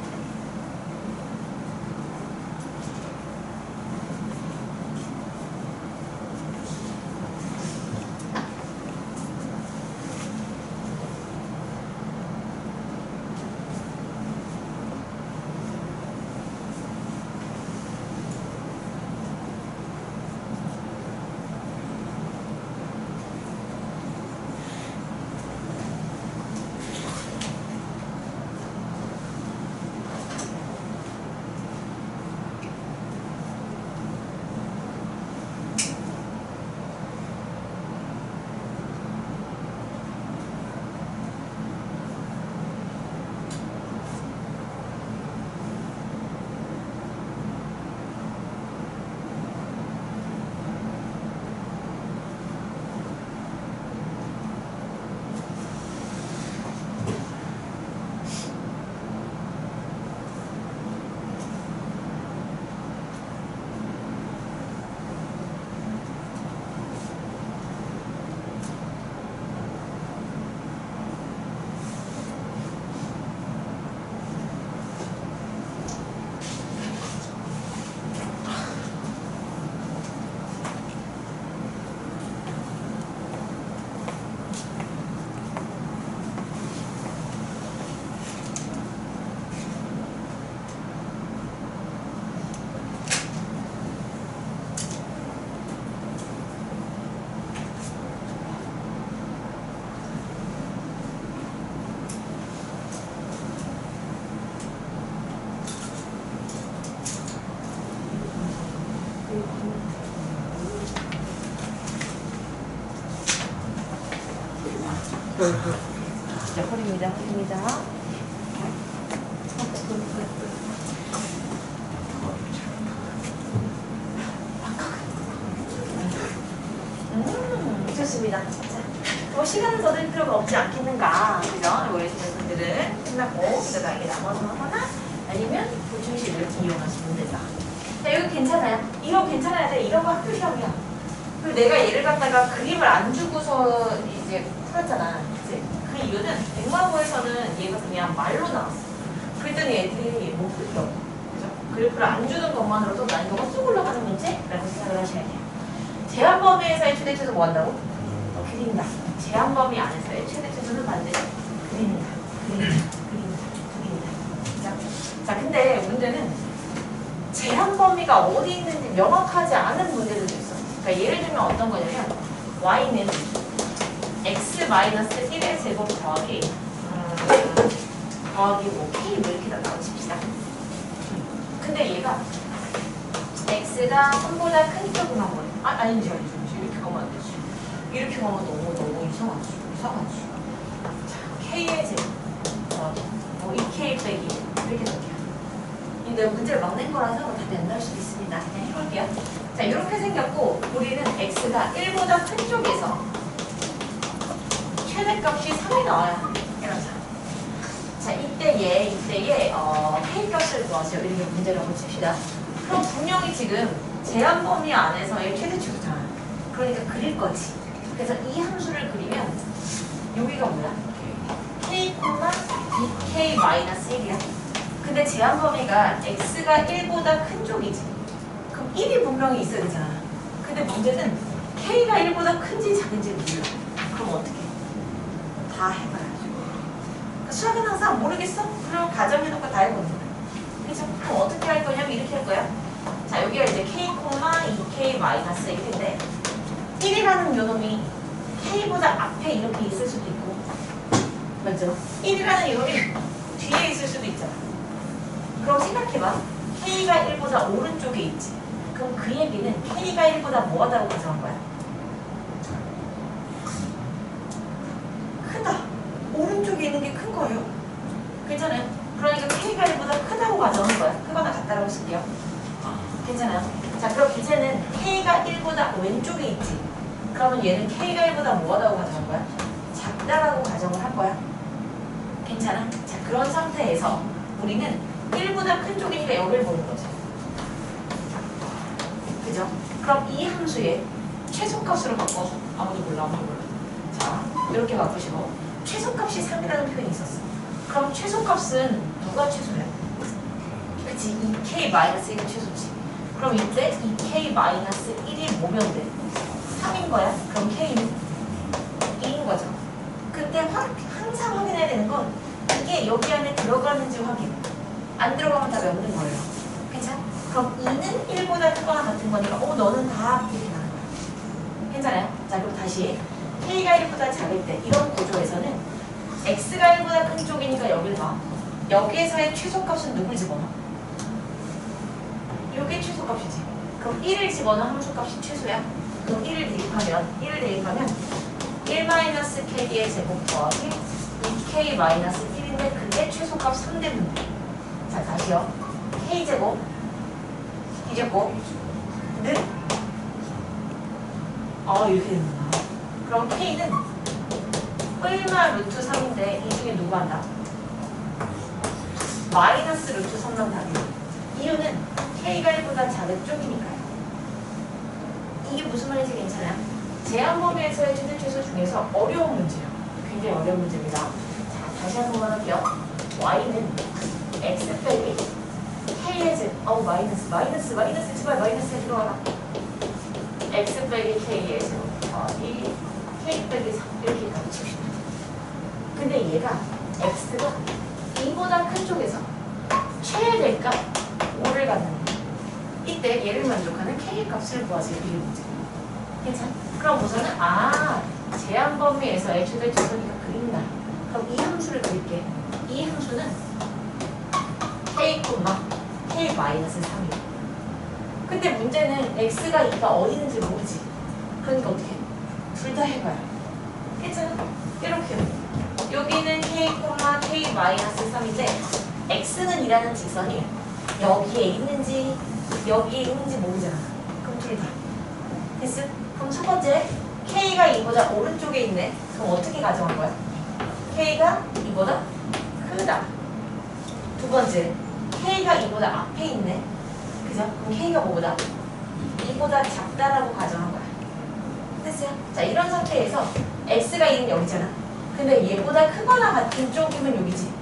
자, 허리입니다. 허리입니다. 좋습니다. 자, 뭐 시간을 더 들 필요가 없지 않겠는가, 그죠? 우리 분들은 끝났고 그래서 이게 남아서 하거나 아니면 보충식을 이용하시면 되죠. 자, 이거 괜찮아요? 이거 괜찮아야 돼. 이런 거 학교 시험이야. 그리고 내가 얘를 갖다가 그림을 안 주고서 이제 풀었잖아. 그치? 그 이유는 백마고에서는 얘가 그냥 말로 나왔어. 그랬더니 애들이 못 풀더라고. 그죠? 그래프를 안 주는 것만으로도 난이도가 쑥 올라가는 문제라고 생각을 하셔야 돼요. 제한 범위에서의 최대 최소 뭐 한다고? 그린다. 제한 범위 안에서의 최대 최소는 반드시 그린다. 자, 근데 문제는 제한 범위가 어디 있는지 명확하지 않은 문제들도 있어. 그러니까 예를 들면 어떤 거냐면 y는 x-1의 제곱 더하기 뭐 k 뭐 이렇게 나눠집시다. 근데 얘가 x가 3보다 큰 쪽으로 한 거예요. 아니지. 이렇게 가면 안 되지. 이렇게 가면 너무 이상하지. 자, k의 제곱 더하기 2k 빼기 이렇게 넣을게요. 근데 문제를 막 낸 거라서 답이 안 나올 수도 있습니다. 그냥 해볼게요. 자, 이렇게 생겼고 우리는 x가 1보다 큰 쪽에서 최대값이 3이 나와요. 이러자. 자, 이때에 k값을 구하세요. 이렇게 문제를 한번 칩시다. 그럼 분명히 지금 제한 범위 안에서의 최대치잖아. 그러니까 그릴 거지. 그래서 이 함수를 그리면 여기가 뭐야? k, bk-1이야. 근데 제한 범위가 x가 1보다 큰 쪽이지. 그럼 1이 분명히 있어야 되잖아. 근데 문제는 k가 1보다 큰지 작은지 몰라. 그럼 어떻게 해? 다 해봐야죠. 그러니까 수학은 항상 모르겠어? 그럼 가정해놓고 다 해보는 거야. 그래서 그럼 어떻게 할 거냐면 이렇게 할 거야. 자, 여기가 이제 k, 2k-1인데 1이라는 요놈이 k보다 앞에 이렇게 있을 수도 있고, 맞죠? 1이라는 요놈이 뒤에 있을 수도 있잖아. 그럼 생각해봐. k가 1보다 오른쪽에 있지. 그럼 그 얘기는 k가 1보다 뭐하다고 가정한 거야? 크다. 오른쪽에 있는 게 큰 거예요. 괜찮아요? 그러니까 k가 1보다 크다고 가정한 거야. 크거나 같다라고 쓸게요. 괜찮아요? 자, 그럼 이제는 k가 1보다 왼쪽에 있지. 그러면 얘는 k가 1보다 뭐하다고 가정한 거야? 작다라고 가정을 할 거야. 괜찮아? 자, 그런 상태에서 우리는 1보다 큰 쪽이니까 여기를 보는 거죠. 그죠? 그럼 이 함수의 최소값으로 바꿔서 아무도 몰라. 자, 이렇게 바꾸시고 최소값이 3이라는 표현이 있었어. 그럼 최소값은 누가 최소야? 그치? 2k-1이 최소지. 그럼 이때 2k-1이 뭐면 돼? 3인 거야? 그럼 k는 2인 거죠. 근데 항상 확인해야 되는 건 이게 여기 안에 들어가는지 확인. 안 들어가면 답이 없는 거예요. 괜찮아? 그럼 2는 1보다 크거나 같은 거니까 너는 다 이렇게 나는 거야. 괜찮아요? 자, 그럼 다시 k가 1보다 작을 때 이런 구조에서는 x가 1보다 큰 쪽이니까 여기를 봐. 여기에서의 최소값은 누굴 집어넣어? 이게 최소값이지. 그럼 1을 집어넣은 함수값이 최소야. 그럼 1을 대입하면 1-kd의 제곱 더하기 2k-1인데 그게 최소값 3대분. 자, 다시요. k제곱 이제곱 는 이렇게 되는구나. 그럼 k는 얼마 루트 3인데 이 중에 누가 한다? 마이너스 루트 3만 답이에요. 이유는 k가 1보다 작은 쪽이니까요. 이게 무슨 말인지 괜찮아요? 제한 범위에서의 최대 최소 중에서 어려운 문제예요. 굉장히 어려운 문제입니다. 자, 다시 한 번만 할게요. y는 x 빼기 k의 제곱 마이너스 제발 마이너스에 들어가라. x 빼기 k의 제곱 이 k 빼기 3 이렇게 가르치시면 돼요. 근데 얘가 x가 2보다 큰 쪽에서 최대값 5를 갖는 거예요. 이때 얘를 만족하는 k의 값을 구하세요. 이게 문제. 괜찮아? 그럼 우선은 제한 범위에서의 최대 최소니까 그린다. 그럼 이 함수를 그릴게. 이 함수는 k,k-3이야. 근데 문제는 x가 2가 어디 있는지 모르지. 그러니까 어떻게 해? 둘 다 해봐요. 괜찮아? 이렇게 여기는 k, k 마이너스 3인데 x는 이라는 직선이 여기에 있는지 여기에 있는지 모르잖아. 그럼 둘 다. 됐어? 그럼 첫 번째 k가 2보다 오른쪽에 있네. 그럼 어떻게 가정할 거야? k가 2보다 크다. 두 번째 k가 2보다 앞에 있네. 그죠? 그럼 k가 뭐보다? 2보다 작다라고 가정한 거야. 됐어요? 자, 이런 상태에서 x가 있는 여기잖아. 근데 얘보다 크거나 같은 쪽이면 여기지.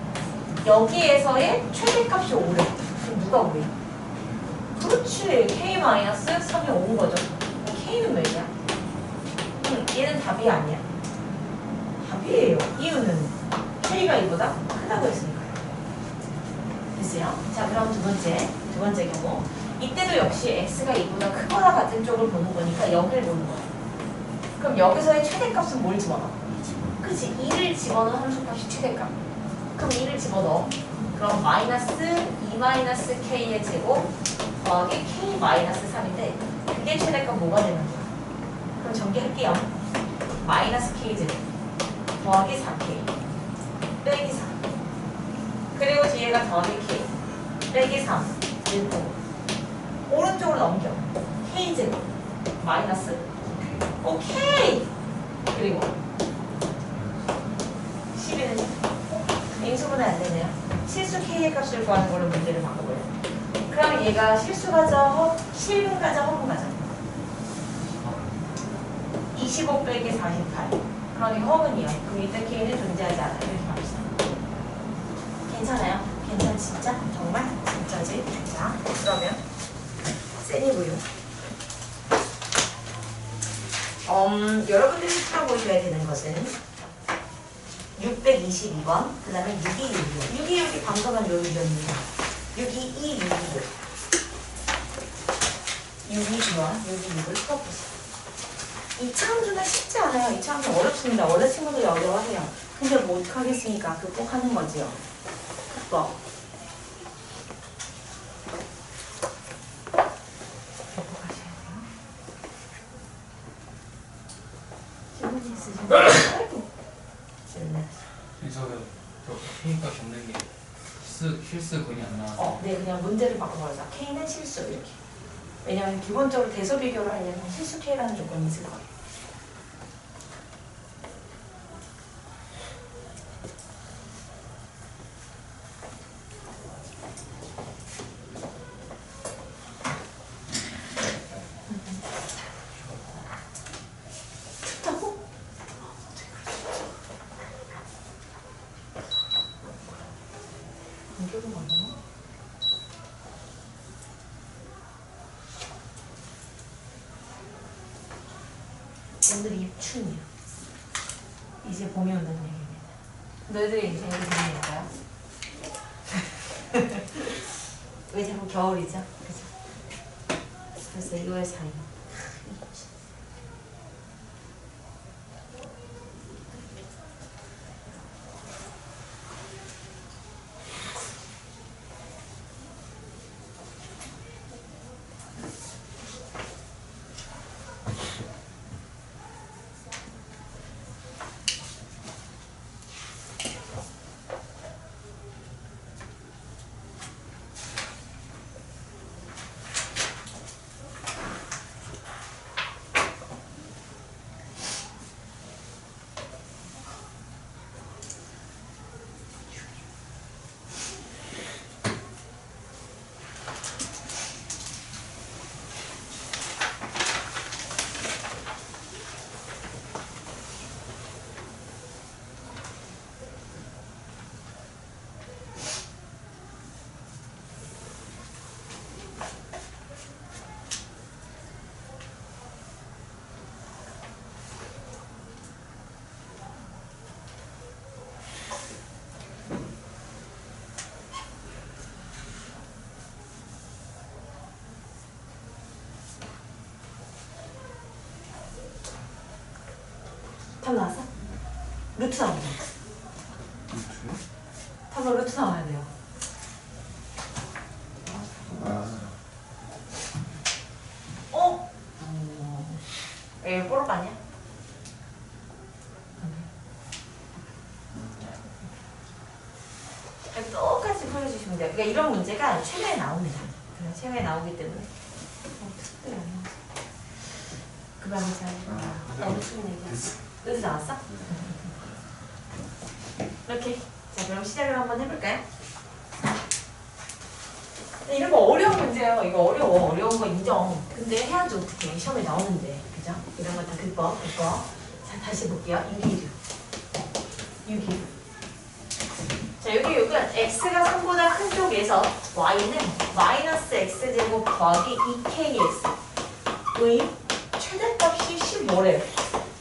여기에서의 최대값이 5래. 그럼 누가 5래? 그렇지. k-3이 5인 거죠. k는 몇이야? 얘는 답이 아니야. 답이에요. 이유는 k가 이보다 크다고 했으니까요. 됐어요? 자, 그럼 두 번째 경우. 이때도 역시 x가 이보다 크거나 같은 쪽을 보는 거니까 여기를 보는 거야. 그럼 여기서의 최대값은 뭘 집어넣어? 그치? 2를 집어넣어. 함수값이 최대값. 그럼 2를 집어넣어. 그럼 마이너스 2 마이너스 k의 제곱 더하기 k 마이너스 3인데 그게 최대값 뭐가 되는 거야? 그럼 전개할게요. 마이너스 k 제곱 더하기 4k 빼기 4 그리고 뒤에가 더하기 k 빼기 3 1고 오른쪽으로 넘겨. k 제곱 마이너스 오케이. 그리고 12는 인수분해 안 되네요. 실수 k의 값을 구하는 걸로 문제를 바꿔볼래요. 그럼 얘가 실수 가져, 실분 가져, 허분 가져? 25 빼기 48. 그러니 허분이요. 그럼 이때 k는 존재하지 않아요. 이렇게 합시다. 괜찮아요? 괜찮 진짜? 정말? 진짜지? 자, 그러면 쌤이고요. 여러분들이 풀어보셔야 되는 것은 622번, 그 다음에 6266. 626이 방금 한 요 유형입니다. 622, 622와 626을 풀어보세요. 이 차함수는 쉽지 않아요. 이 차함수 어렵습니다. 원래 친구들이 어려워해요. 근데 뭐 어떡하겠습니까? 극복하는 거지요. 극복. 극복하셔야 돼요. 질문 있으시면 아이고. 그래서 저 K가 적는 게 실수 거의 안 나와서 네, 그냥 문제를 바꿔버려서 K는 실수 이렇게. 왜냐하면 기본적으로 대소 비교를 하려면 실수 K라는 조건이 있을 거예요. 춥다고? 안경은 맞나? 오늘 입춘이야. 이제 봄이 온다는 얘기입니다. 너희들의 인생이 봄이니까요. 왜 자꾸 겨울이죠? 그죠? 그래서 2월 4일. 답 나왔어? 루트 나오네. 답은 루트 나와야 돼요. 왜 뽀록 아니야? 이런 문제가 최근에 나옵니다. 최근에 나오기 때문에 특별히 안 나왔어. 그만 잘. 너무 추운 얘기야. 여기서 나왔어? 이렇게. 자, 그럼 시작을 한번 해볼까요? 이런 거 어려운 문제예요. 이거 어려워. 어려운 거 인정. 근데 해야지 어떻게. 시험에 나오는데. 그죠? 이런 거 다 그거. 자, 다시 볼게요. 유기류. 자, 여기 x가 3보다 큰 쪽에서 y는 마이너스 x제곱 더하기 2kx의 최대값이 15래요.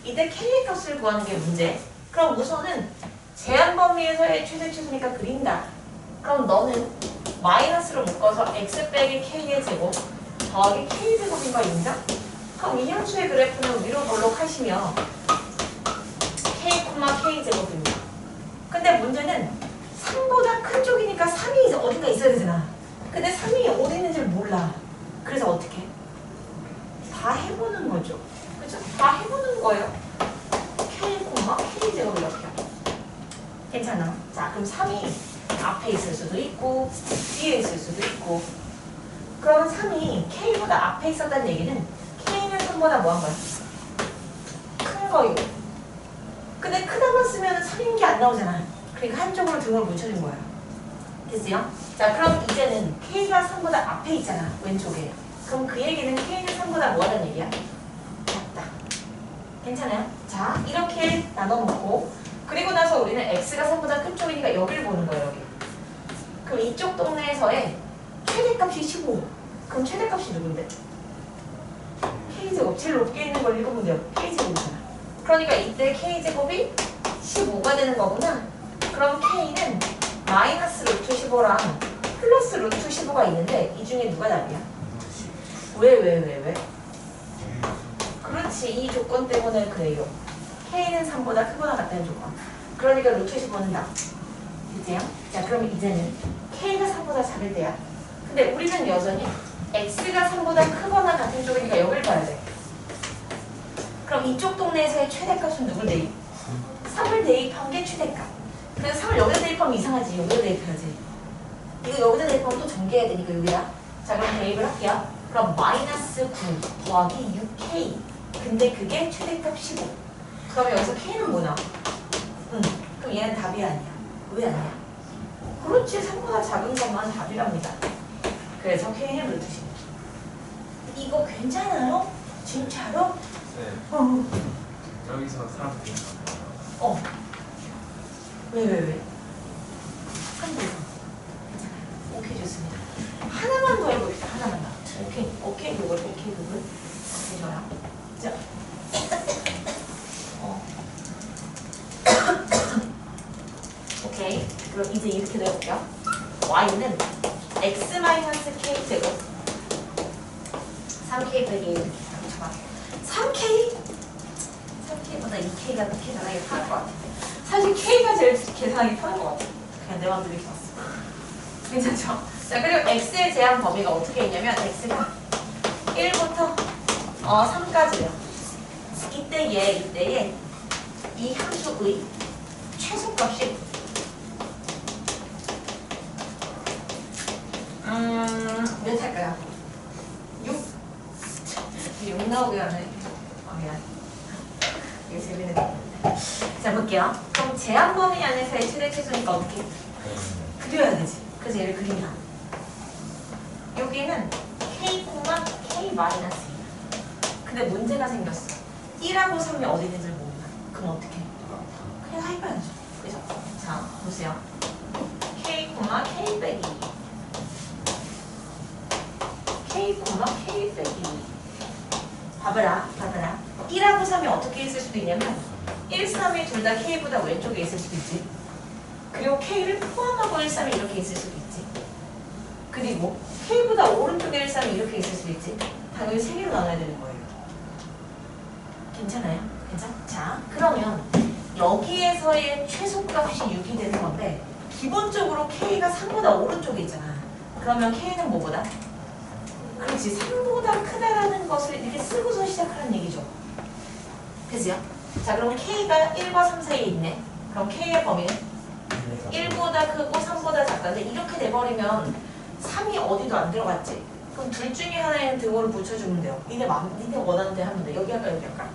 이때 k의 값을 구하는 게 문제. 그럼 우선은 제한 범위에서의 최대 최소니까 그린다. 그럼 너는 마이너스로 묶어서 x 빼기 k의 제곱 더하기 k 제곱인 거 인정? 그럼 이 함수의 그래프는 위로 볼록하시며 k, k 제곱입니다. 근데 문제는 3보다 큰 쪽이니까 3이 어딘가 있어야 되잖아. 근데 3이 어디 있는지를 몰라. 그래서 어떻게? 다 해보는 거죠. 그죠? 다 해보는 거예요. k, k 제곱 이렇게. 괜찮아. 자, 그럼 3이 앞에 있을 수도 있고 뒤에 있을 수도 있고. 그러면 3이 k보다 앞에 있었다는 얘기는 k는 3보다 뭐한 거야? 큰 거이고. 근데 크다만 쓰면 3인 게 안 나오잖아. 그러니까 한쪽으로 등을 묻혀준 거야. 됐어요? 자, 그럼 이제는 k가 3보다 앞에 있잖아. 왼쪽에. 그럼 그 얘기는 k는 3보다 뭐하는 얘기야? 작다. 괜찮아요? 자, 이렇게 나눠놓고 그리고 나서 우리는 x가 3보다 큰 쪽이니까 여기를 보는 거예요. 여기. 그럼 이쪽 동네에서의 최대값이 15. 그럼 최대값이 누군데? k제곱. 제일 높게 있는 걸 읽으면 돼요. k제곱이잖아. 그러니까 이때 k제곱이 15가 되는 거구나. 그럼 k는 마이너스 루트 15랑 플러스 루트 15가 있는데 이 중에 누가 답이야? 왜? 그렇지. 이 조건 때문에 그래요. k는 3보다 크거나 같다는 조건. 그러니까 루트 15는 답. 됐죠? 자, 그럼 이제는 k가 3보다 작을 때야. 근데 우리는 여전히 x가 3보다 크거나 같은 쪽이니까 여길 봐야 돼. 그럼 이쪽 동네에서의 최대값은 누굴 대입? 3을 대입한 게 최대값. 그래서 3을 여기다 대입하면 이상하지. 여기다 대입해야지. 이거 여기다 대입하면 또 전개해야 되니까 여기다. 자, 그럼 대입을 할게요. 그럼 마이너스 9 더하기 6k. 근데 그게 최대값 15. 그러면 여기서 k는 뭐냐? 그럼 얘는 답이 아니야. 왜 아니야? 그렇지. 3보다 작은 것만 답이랍니다. 그래서 k는 루트 15. 이거 괜찮아요? 진짜로? 네. 여기서 사람 되는 왜? 한 번. 오케이, 좋습니다. 하나만 더 해봅시다. 하나만 더. 오케이, 그걸. 좋아요. 자. 오케이. 그럼 이제 이렇게 해볼게요. y는 x-k 제곱 3k 빼기 이렇게. 3k보다 2k가 계산하기 편할 것 같아. 사실 k가 제일 계산하기 편할 것 같아. 그냥 내 마음대로 이렇게 왔어. 괜찮죠? 자, 그리고 x의 제한 범위가 어떻게 있냐면 x가 1부터 3까지예요. 이때에 이 함수의 최소값이 몇 할까요? 6 나오게 하네. 미안. 이게 재밌는 거. 자, 볼게요. 그럼 제한 범위 안에서의 최대 최소니까 어떻게? 그려야 되지. 그래서 얘를 그린다. 여기는 k, k 마이너스 2. 근데 문제가 생겼어. 1하고 3이 어디 있는지를 모른다. 그럼 어떻게? 그냥 해봐야죠. 그죠? 자, 보세요. k, k 빼기 2. k 빼기 2. 봐봐라. 1하고 3이 어떻게 있을 수도 있냐면 1, 3이 둘 다 k보다 왼쪽에 있을 수도 있지. 그리고 k를 포함하고 1, 3이 이렇게 있을 수도 있지. 그리고 k보다 오른쪽에 1, 3이 이렇게 있을 수도 있지. 당연히 3개로 나눠야 되는 거예요. 괜찮아요? 자, 그러면 여기에서의 최소값이 6이 되는 건데 기본적으로 k가 3보다 오른쪽에 있잖아. 그러면 k는 뭐보다? 그렇지. 3보다 크다라는 것을 이렇게 쓰고서 시작하는 얘기죠. 그죠? 자, 그럼 k가 1과 3 사이에 있네. 그럼 k의 범위는 1보다 크고 3보다 작다는데 이렇게 돼버리면 3이 어디도 안 들어갔지? 그럼 둘 중에 하나에는 등호를 붙여주면 돼요. 니네 원하는 데 하면 돼. 여기 할까 여기 할까?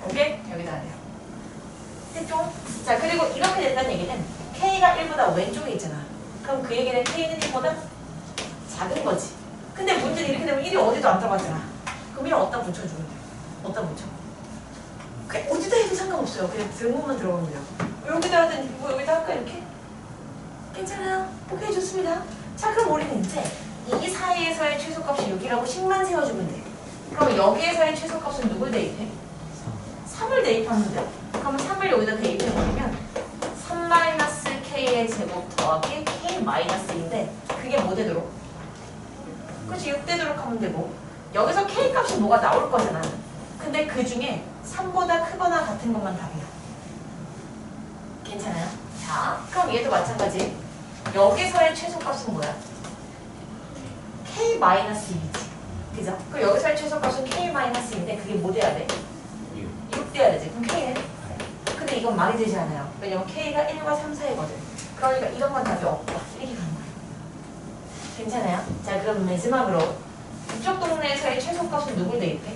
오케이? 여기다 하래요. 됐죠? 자, 그리고 이렇게 된다는 얘기는 K가 1보다 왼쪽에 있잖아. 그럼 그 얘기는 K는 1보다 작은 거지. 근데 문제는 이렇게 되면 1이 어디도 안 들어갔잖아. 그럼 1을 어디다 붙여주면 돼? 어디다 붙여? 그냥 어디다 해도 상관없어요. 그냥 등호만 들어가면 돼요. 여기다 하든 뭐 여기다 할까 이렇게? 괜찮아요. 오케이, 좋습니다. 자, 그럼 우리는 이제 이 사이에서의 최소값이 6이라고 식만 세워주면 돼. 그럼 여기에서의 최소값은 누굴 대입해? 3을 대입하면 돼요. 그러면 3을 여기다 대입해버리면 3-k의 제곱 더하기 k-인데 그게 뭐 되도록? 그치, 6 되도록 하면 되고 여기서 k 값이 뭐가 나올 거잖아. 근데 그 중에 3보다 크거나 같은 것만 답이야. 괜찮아요? 자, 그럼 얘도 마찬가지. 여기서의 최소값은 뭐야? k-2이지. 그죠? 그럼 여기서의 최소값은 k-2인데 그게 뭐 돼야 돼? 6 돼야 되지. 그럼 k는? 근데 이건 말이 되지 않아요. 왜냐면 k가 1과 3 사이거든. 그러니까 이것만 답이 없다. 이렇게 가는 거예요. 괜찮아요? 자, 그럼 마지막으로 이쪽 동네에서의 최소값은 누굴 대입해?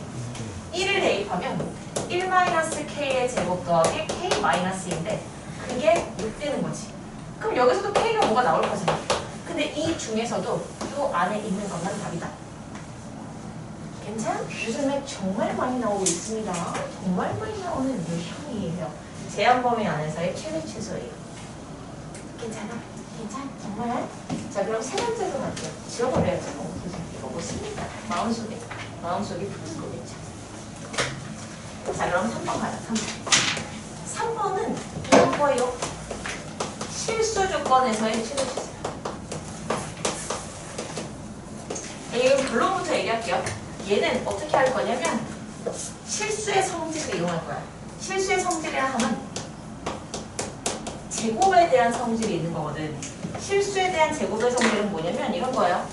1을 대입하면 1-k의 제곱 더하기 k-인데 그게 6 되는 거지. 그럼 여기서도 k가 뭐가 나올 거잖아. 근데 이 중에서도 이 안에 있는 것만 답이다. 괜찮아? 요즘에 정말 많이 나오고 있습니다. 정말 많이 나오는 유형이에요. 제한 범위 안에서의 최대 최소예요. 괜찮아? 괜찮아? 정말? 자, 그럼 세 번째로 갈게요. 지워버려야지. 이거 뭐습니까? 마음속에 푸는 거겠죠. 자, 그럼 3번 가자. 3번. 3번은 이런 거예요. 실수 조건에서의 최대 최소. 이건 결론부터 얘기할게요. 얘는 어떻게 할 거냐면 실수의 성질을 이용할 거야. 실수의 성질이라 하면 제곱에 대한 성질이 있는 거거든. 실수에 대한 제곱의 성질은 뭐냐면 이런 거예요.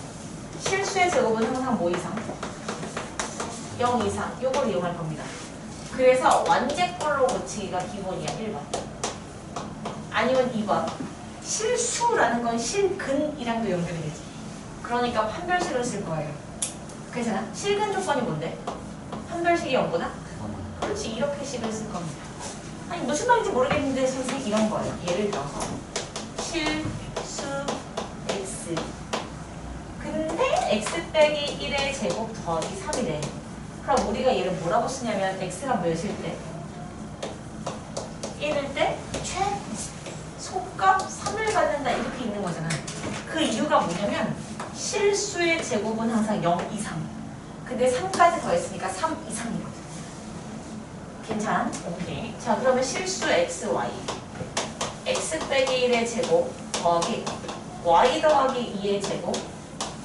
실수의 제곱은 항상 뭐 이상? 0 이상. 요걸 이용할 겁니다. 그래서 완제꼴로 고치기가 기본이야. 1번. 아니면 2번. 실수라는 건 실근이랑도 연결이 되지. 그러니까 판별식을 쓸 거예요. 괜찮아? 실근 조건이 뭔데? 판별식이 0구나? 그렇지, 이렇게 식을 쓸 겁니다. 아니, 무슨 말인지 모르겠는데 선생님 이런 거예요. 예를 들어서 실수 x 근데 x 빼기 1의 제곱 더하기 3이래. 그럼 우리가 얘를 뭐라고 쓰냐면 x가 몇일 때? 1일 때 최소값 3을 갖는다 이렇게 있는 거잖아. 그 이유가 뭐냐면 실수의 제곱은 항상 0 이상. 근데 3까지 더했으니까 3 이상이거든. 괜찮아? 오케이. 자, 그러면 실수 x, y. x 빼기 1의 제곱 더하기 y 더하기 2의 제곱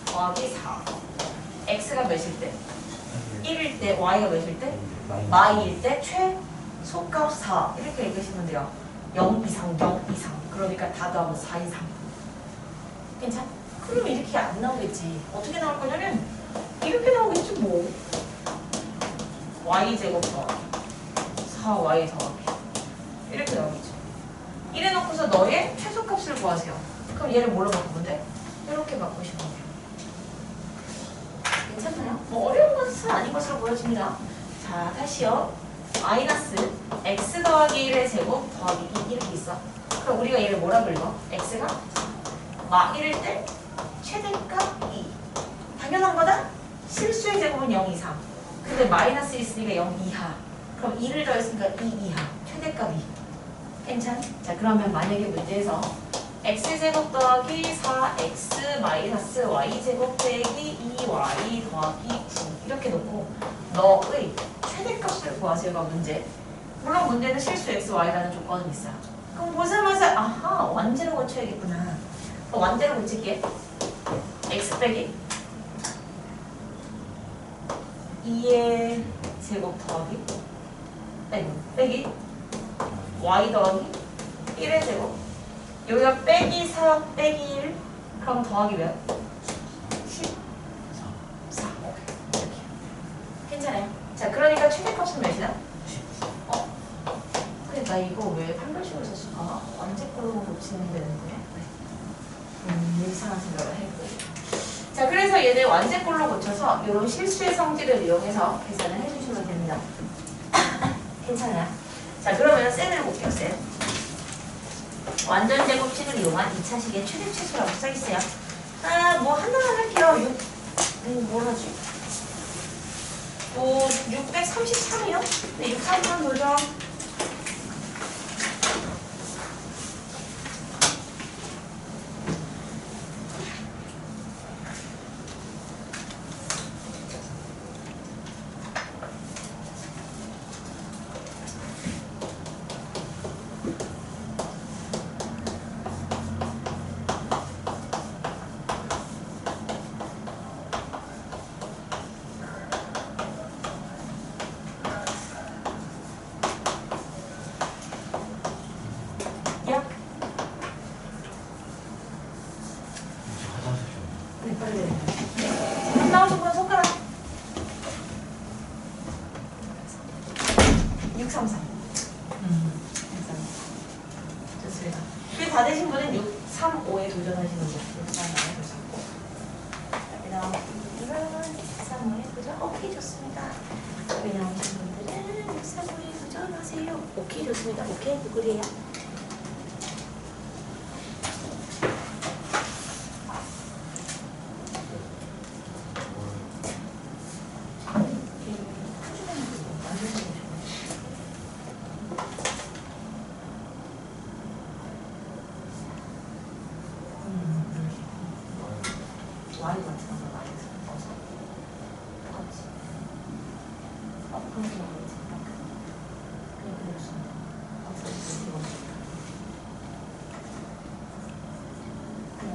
더하기 4. x가 몇일 때? 1일 때, y가 몇일 때? y일 때 최소값 4. 이렇게 읽으시면 돼요. 0 이상, 0 이상. 그러니까 다 더하면 4 이상. 괜찮아? 그럼 이렇게 안 나오겠지. 어떻게 나올 거냐면 이렇게 나오겠지 뭐. y제곱 더하기 4y 더하기 이렇게 나오겠죠. 이래놓고서 너의 최소값을 구하세요. 그럼 얘를 뭘로 바꾸면 돼? 이렇게 바꾸시면 돼요. 괜찮나요? 뭐 어려운 것은 아닌 것으로 보여집니다. 자, 다시요. 마이너스 x 더하기 1의 제곱 더하기 2 이렇게 있어. 그럼 우리가 얘를 뭐라고 읽어? x가 마 1일 때 최대값 2. 당연한 거다? 실수의 제곱은 0 이상. 근데 마이너스 있으니까 0 이하. 그럼 2를 더했으니까 2 이하. 최대값 2. 괜찮? 자, 그러면 만약에 문제에서 x제곱 더하기 4x 마이너스 y제곱 빼기 2y 더하기 9 이렇게 놓고 너의 최대값을 구하세요가 문제. 물론 문제는 실수 x, y라는 조건은 있어요. 그럼 보자마자 아하, 완제로 고쳐야겠구나. 그럼 완제로 고칠게. x 빼기 2의 제곱 더하기 빼기 y 더하기 1의 제곱. 여기가 빼기 4 빼기 1 그럼 더하기 몇? 14. 오케이. 이렇게. 괜찮아요. 자, 그러니까 최대값은 몇이다? 근데 나 이거 왜 판별식을 썼을까? 완제꼴로 고치면 되는데. 네. 이상한 생각을 했고. 자, 그래서 얘를 완제꼴로 고쳐서 이런 실수의 성질을 이용해서 계산을 해주시면 됩니다. 괜찮아요? 자, 그러면 셈을 볼게요, 셈. 완전 제곱식을 이용한 2차식의 최대 최소라고 써있어요. 뭐 하나만 할게요. 뭘 하지? 633이요? 네, 633 도전. 네, 빨리. 네. 나오신 분 손가락. 633. 좋습니다. 그 다 되신 분은 635에 도전하시는 분. 635에 도전하고. 여기 나오신 분들은 635에 도전. 오케이, 좋습니다. 여기 나오신 분들은 635에 도전하세요. 오케이, 좋습니다. 오케이, 누구래요? 와인 같은 거 많이 넣어서 똑같이 그런 거 많이 생각 그냥 그랬습니다. 그냥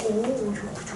오, 줬어.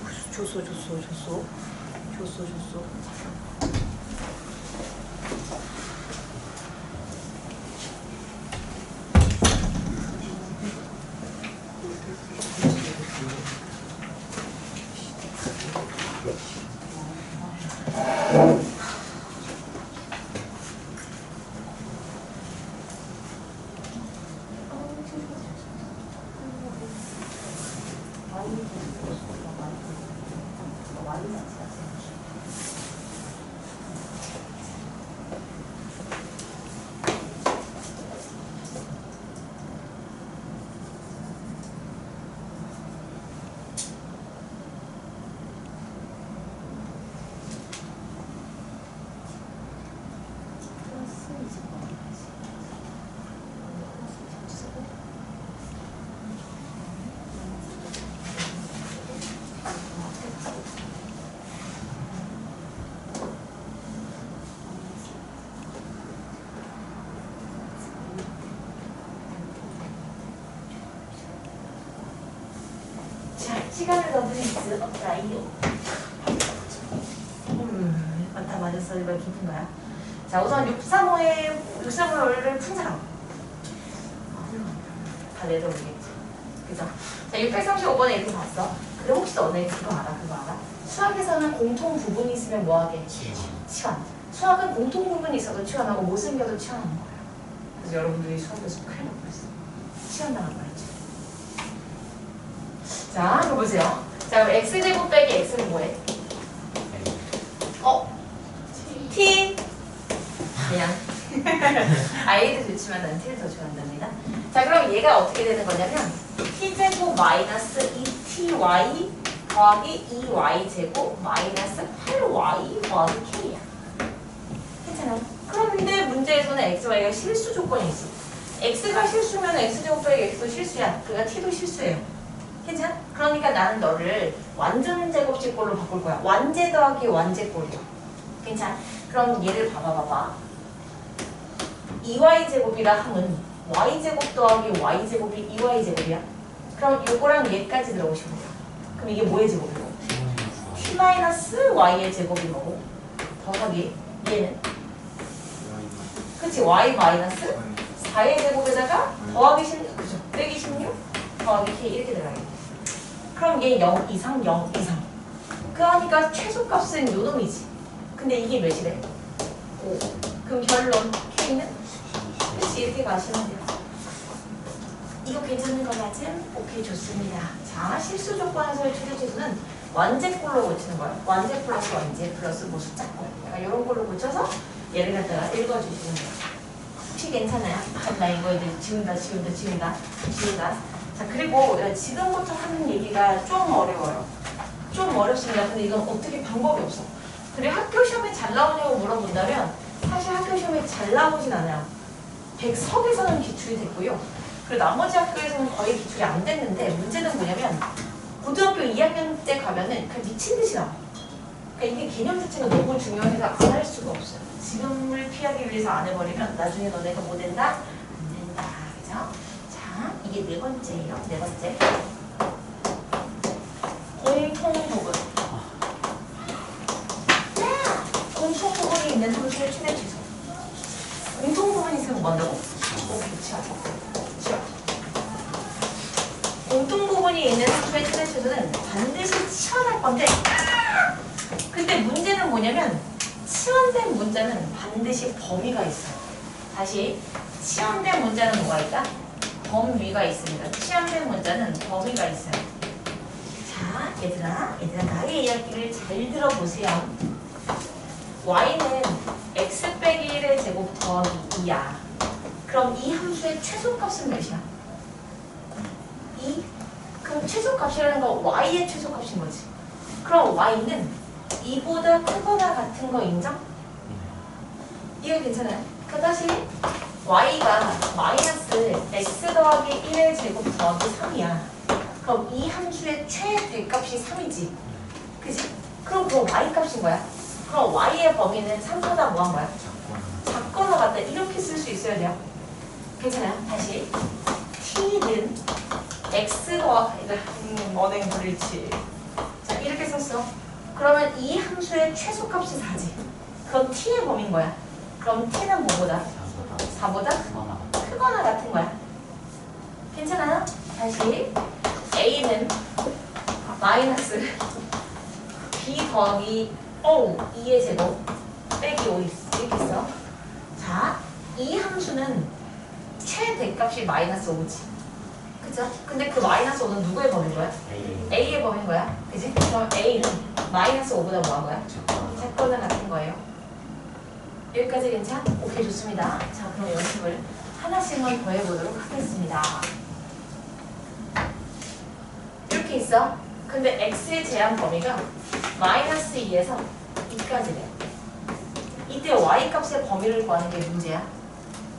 시간을 더 드릴 수 없다요. 다 맞았어. 이번 깊은 거야. 자, 우선 635를 푼 사람. 다 내려오겠지. 그죠? 자, 635번에 이렇게 봤어. 근데 혹시 너네 그거 알아? 수학에서는 공통 부분이 있으면 뭐 하게? 치환. 수학은 공통 부분이 있어도 치환하고 못생겨도 치환하는 거야. 그래서 여러분들이 수학에서 큰일 날 뻔했어. 치환당할 뻔했죠. 자, 이거 보세요. 자, 그럼 x제곱 빼기 x는 뭐해? t. 그냥 i도 좋지만 난 t를 더 좋아한답니다. 자, 그럼 얘가 어떻게 되는 거냐면 t제곱 마이너스 2ty 더하기 2y제곱 마이너스 8y 더하기 k야. 괜찮아요? 그런데 문제에서는 x, y가 실수 조건이 있어. x가 실수면 x제곱 빼기 x도 실수야. 그러니까 t도 실수예요. 괜찮아? 그러니까 나는 너를 완전 제곱식꼴로 바꿀 거야. 완제 더하기 완제꼴이야. 괜찮아? 그럼 얘를 봐봐. 2y제곱이라 함은 y제곱 더하기 y제곱이 2y제곱이야. 그럼 요거랑 얘까지 들어오시면 돼요. 그럼 이게 뭐의 제곱이고? t-y의 제곱인 거고 더하기 얘는? 그치? y 마이너스 4의 제곱에다가 더하기 16, 그죠? 빼기 16 더하기 k 이렇게 들어가겠네. 그럼 얘 0 이상 0 이상. 그러니까 최소값은 요 놈이지. 근데 이게 몇이래? 5. 그럼 결론 k는? 그치? 이렇게 가시면 돼요. 이거 괜찮은 거 맞음? 오케이, 좋습니다. 자, 실수 조건에서의 최대 최소는 완제꼴로 고치는 거예요. 완제 플러스 완제 플러스 뭐 숫자꼴. 약간 이런 걸로 고쳐서 얘를 갖다가 읽어주시면 돼요. 혹시 괜찮아요? 나 이거 이제 지운다. 자, 그리고 지금부터 하는 얘기가 좀 어려워요. 좀 어렵습니다. 근데 이건 어떻게 방법이 없어. 그리고 학교 시험에 잘 나오냐고 물어본다면 사실 학교 시험에 잘 나오진 않아요. 100석에서는 기출이 됐고요. 그리고 나머지 학교에서는 거의 기출이 안 됐는데 문제는 뭐냐면 고등학교 2학년 때 가면은 그냥 미친 듯이 나와. 그러니까 이게 개념 자체가 너무 중요해서 안 할 수가 없어요. 지금을 피하기 위해서 안 해버리면 나중에 너네가 뭐 된다? 안 된다. 그죠? 자, 이게 네 번째예요. 네 번째. 공통부분. 공통부분이 있는 함수의 최대 최소. 공통부분이 있으면 뭐 한다고? 오케이, 치워. 공통부분이 있는 함수의 최대 최소는 반드시 치환할 건데 근데 문제는 뭐냐면 치환된 문자는 반드시 범위가 있어요. 다시 치환된 문자는 뭐가 있다? 범위가 있습니다. 치환된 문자는 범위가 있어요. 자, 얘들아 나의 이야기를 잘 들어보세요. y는 x 빼기 1의 제곱 더하기 2야. 그럼 이 함수의 최소값은 몇이야? 2? 그럼 최소값이라는 거 y의 최소값인 거지. 그럼 y는 2보다 크거나 같은 거 인정? 이거 괜찮아요? 그 다시 y가 마이너스 x 더하기 1의 제곱 더하기 3이야. 그럼 이 함수의 최대값이 3이지. 그치? 그럼 그 y값인 거야. 그럼 y의 범위는 3보다 뭐 한 거야? 작거나 같다. 이렇게 쓸 수 있어야 돼요. 괜찮아요? 다시 t는 x 더하기 언행 불일치. 자, 이렇게 썼어. 그러면 이 함수의 최소값이 4지. 그럼 t의 범위인 거야. 그럼 t는 뭐보다? 4보다 크거나 같은 거야. 괜찮아요? 다시 a는 마이너스 b 더하기 2의 제곱 빼기 5 이렇게 써. 자, 이 함수는 최대값이 마이너스 5지. 그죠? 근데 그 마이너스 5는 누구의 범위인 거야? A의 범위인 거야. 그지? 그럼 A는 마이너스 5보다 뭐 한 거야? 작거나 같은 거예요. 여기까지 괜찮아? 오케이, 좋습니다. 자, 그럼 연습을 하나씩만 더 해보도록 하겠습니다. 이렇게 있어. 근데 X의 제한 범위가 마이너스 2에서 2까지래. 이때 Y 값의 범위를 구하는 게 문제야.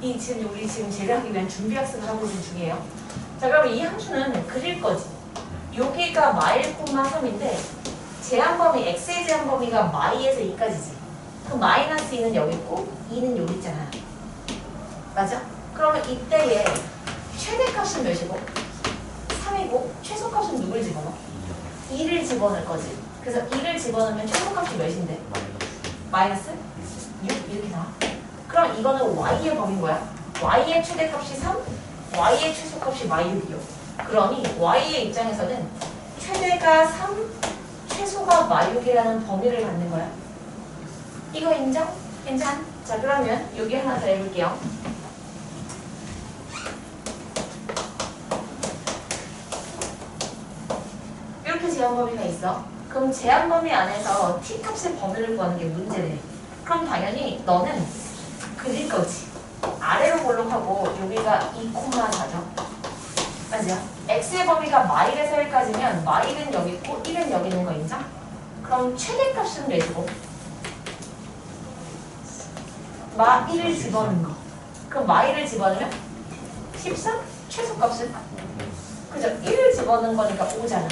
우리 지금 제대하기 위한 준비 학습을 하고 있는 중이에요. 자, 그럼 이 함수는 그릴 거지. 여기가 마일 콤마 3인데 제한 범위, x의 제한 범위가 마이에서 2까지지. 그럼 마이너스 2는 여기 있고 2는 여기 있잖아. 맞아? 그러면 이때의 최대값은 몇이고 3이고 최소값은 누굴 집어넣어? 2를 집어넣을 거지. 그래서 2를 집어넣으면 최소값이 몇인데? 마이너스 6 이렇게 나와. 그럼 이거는 y의 범위인 거야. y의 최대값이 3, y의 최소값이 -6이요. 그러니 y의 입장에서는 최대가 3, 최소가 -6이라는 범위를 갖는 거야. 이거 인정? 괜찮? 자, 그러면 여기 하나 더 해볼게요. 이렇게 제한 범위가 있어. 그럼 제한 범위 안에서 t 값의 범위를 구하는 게 문제래. 그럼 당연히 너는 그릴 거지. 아래로 볼록하고 여기가 2,4죠. 맞죠? x의 범위가 마일에서 1까지면 마일은 여기 있고 1은 여기 있는 거 인정? 그럼 최대값은 몇이고? 마1을 집어넣는 거. 그럼 마일을 집어넣으면 13? 최소값은? 그죠? 1을 집어넣는 거니까 5잖아.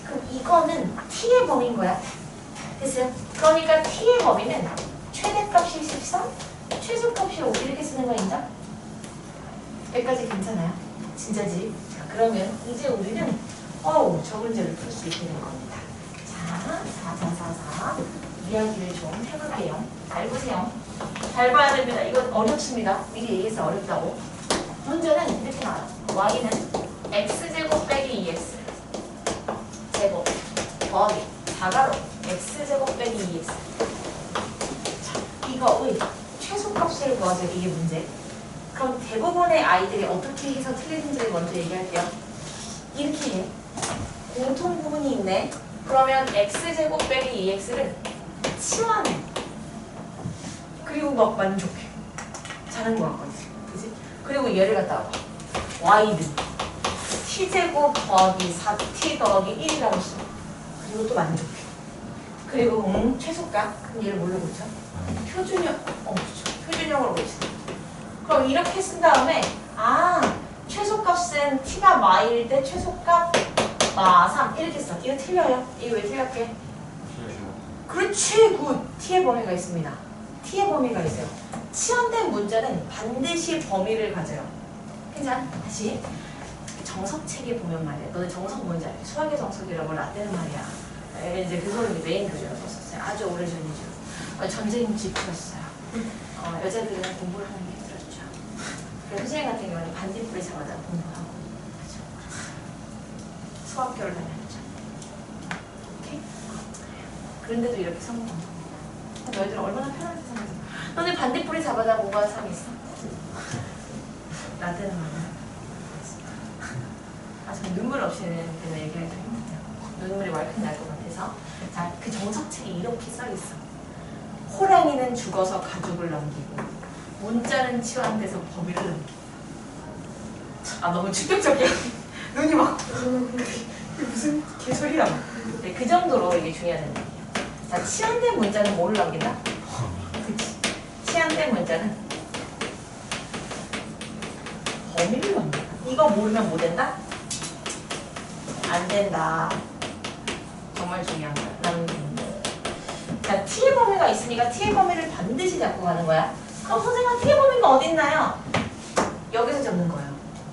그럼 이거는 t의 범위인 거야. 됐어요? 그러니까 t의 범위는 최대값이 13? 최소값이 5 이렇게 쓰는 거 인정? 여기까지 괜찮아요? 진짜지? 자, 그러면 이제 우리는 저 문제를 풀 수 있게 된 겁니다. 자, 4 이야기를 좀 해볼게요. 잘 보세요. 잘 봐야 됩니다. 이건 어렵습니다. 미리 얘기해서 어렵다고. 문제는 이렇게 나와요. y는 x제곱 빼기 2x 제곱 더하기 4가로 x제곱 빼기 2x. 자, 이거의 최소값을 구하죠. 이게 문제. 그럼 대부분의 아이들이 어떻게 해서 틀리는지를 먼저 얘기할게요. 이렇게 해. 공통 부분이 있네. 그러면 x제곱 빼기 2x를 치환해. 그리고 막 만족해. 잘한 것 같거든. 그치? 그리고 얘를 갖다가 봐. y는 t제곱 더하기 4t 더하기 1이라고 써. 그리고 또 만족해. 그리고 최소값. 그럼 얘를 뭘로 고쳐? 표준형. 그렇죠. 표준형으로 고쳐. 그럼 이렇게 쓴 다음에 최소값은 t가 마일 때 최소값 마3 이렇게 써. 이거 틀려요. 이거 왜 틀렸게? 그렇지. 굿. t의 범위가 있습니다. t의 범위가 있어요. 치환된 문제는 반드시 범위를 가져요. 괜찮아? 다시 정석책에 보면 말이야. 너네 정석 뭔지 알지? 수학의 정석이라고 라떼는 말이야. 이제 그 소리 메인 교재로 썼었어요. 아주 오래전이죠. 전쟁 지표였어요. 여자들은 공부를 하는 게 힘들었죠. 선생님 같은 경우는 반딧불이 잡아다 공부하고 그죠? 수학교를 다녔죠. 오케이? 그런데도 이렇게 성공한 겁니다. 너희들은 얼마나 편하게 생각해. 너네 반딧불이 잡아다 공부한 사람이 있어? 라떼는 말이야. 전 눈물 없이는 그냥 얘기하기 좀 힘들어요. 눈물이 왈칵 날 것 같아서. 자, 그 정석책에 이렇게 써있어. 호랑이는 죽어서 가죽을 남기고 문자는 치환돼서 범위를 남기고. 너무 충격적이야. 눈이 막 무슨 개소리야. 네, 그 정도로 이게 중요하다는 얘기야. 자, 치환된 문자는 뭐를 남긴다? 그치. 치환된 문자는 범위를 남긴다. 이거 모르면 뭐 된다? 안 된다. 정말 중요한 거야. 남긴다. 자, t의 범위가 있으니까 t의 범위를 반드시 잡고 가는 거야. 그럼 선생님, t의 범위가 어디 있나요? 여기서 잡는 거예요.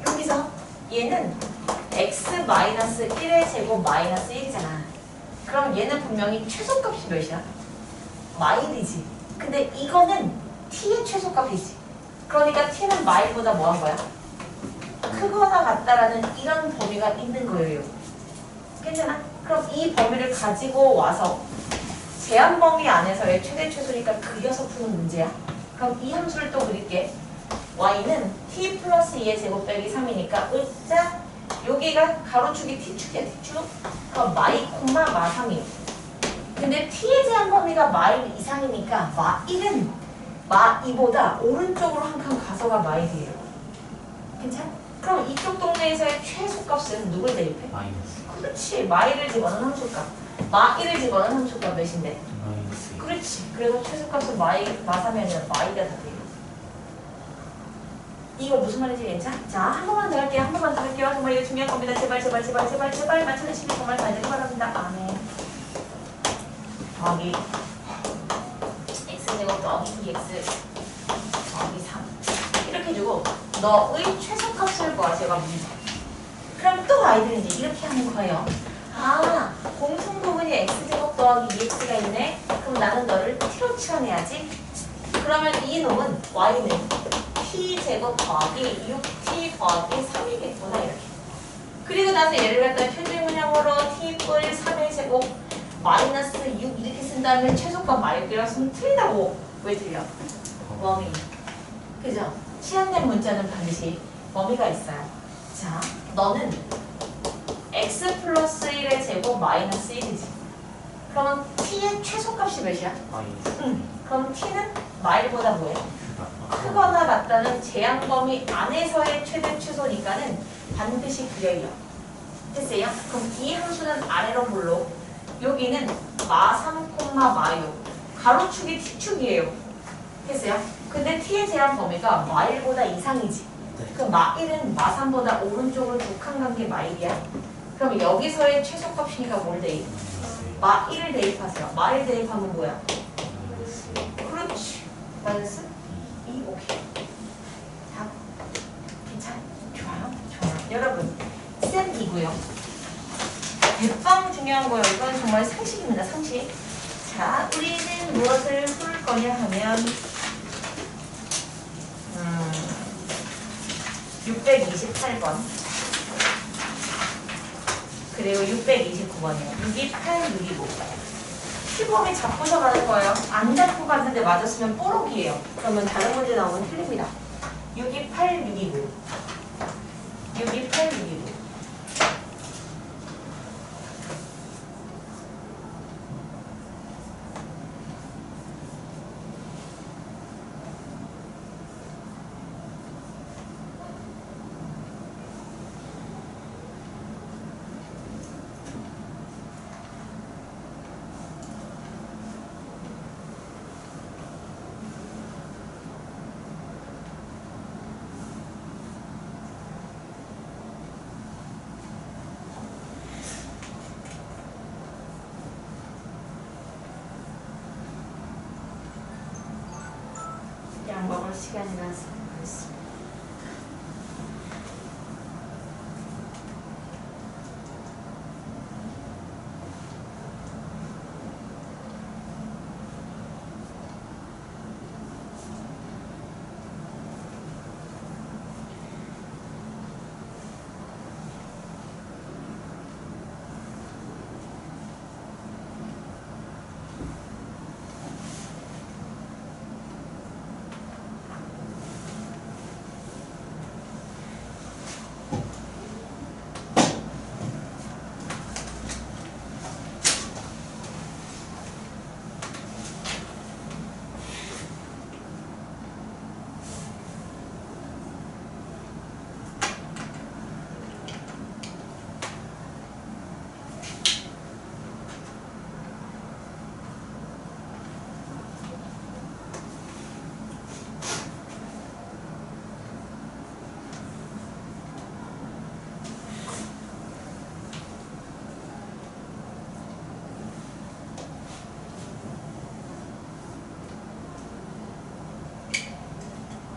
여기서 얘는 x-1의 제곱 마이너스 1이잖아. 그럼 얘는 분명히 최소값이 몇이야? 마일이지. 근데 이거는 t의 최소값이지. 그러니까 t는 마일보다 뭐 한 거야? 크거나 같다라는 이런 범위가 있는 거예요. 괜찮아? 그럼 이 범위를 가지고 와서 제한 범위 안에서의 최대 최소니까 그려서 푸는 문제야. 그럼 이 함수를 또 그릴게. y는 t 플러스 2의 제곱 빼기 3이니까 으짜 여기가 가로축이 t축이야. t축. 그럼 마이 콤마 마3이요. 근데 t의 제한 범위가 마일 이상이니까 마1은 마2보다 오른쪽으로 한 칸 가서가 마일이에요. 괜찮아? 그럼 이쪽 동네에서의 최소값은 누굴 대입해? 마이너스. 그렇지. 마일을 집어넣은 함수값. 마1을 집어넣은 함수값 몇인데? 마이너스. 그렇지. 그래서 최소값은 마3이 아니라 마이가 다 돼요. 이거 무슨 말인지 괜찮아? 자, 한 번만 더 할게요. 한 번만 더 할게요. 정말 이거 중요한 겁니다. 제발 맞춰주시기 정말 간절히 바랍니다. 아멘. 더하기 x제곱 더하기 2x 더하기 3 이렇게 주고 너의 최소값을 구하. 제가 문제. 그럼 또 아이들은 이제 이렇게 하는 거예요. 공통 부분이 x제곱 더하기 2x가 있네. 그럼 나는 너를 t로 치환해야지. 그러면 이 놈은 y는 t제곱 더하기 6t 더하기 3이겠구나 이렇게. 그리고 나서 얘를 갖다 표준문형으로 t 뿔 3의 제곱 마이너스 6 이렇게 쓴 다음에 최소값 마이너스라 쓰면 틀리다고. 왜 틀려? 범위. 그죠? 치환된 문자는 반드시 범위가 있어요. 자, 너는 x 플러스 1의 제곱 마이너스 1이지. 그러면 t의 최소값이 몇이야? 마이너스. 그럼 t는 마일보다 뭐해? 크거나 같다는 제한 범위 안에서의 최대 최소니까는 반드시 그려요. 됐어요? 그럼 이 함수는 아래로 볼로 여기는 마3, 마6 가로축이 t축이에요. 됐어요? 근데 t의 제한 범위가 마일보다 이상이지. 그럼 마1은 마3보다 오른쪽으로 두 칸 간 게 마일이야. 그럼 여기서의 최소값이니까 뭘 대입? 마1을 대입하세요. 마1 대입하면 뭐야? 그렇지. 마이너스 2, 오케이. 답. 괜찮아? 좋아요? 좋아요. 여러분, 쌤이고요. 대빵 중요한 거예요. 이건 정말 상식입니다. 상식. 자, 우리는 무엇을 풀 거냐 하면 628번. 그리고 629번이에요. 628, 629. 시범이 잡고서 가는 거예요. 안 잡고 갔는데 맞았으면 뽀록이에요. 그러면 다른 문제 나오면 틀립니다. 628, 629. 628, 629. 약 먹을 시간이라서 그랬습니다.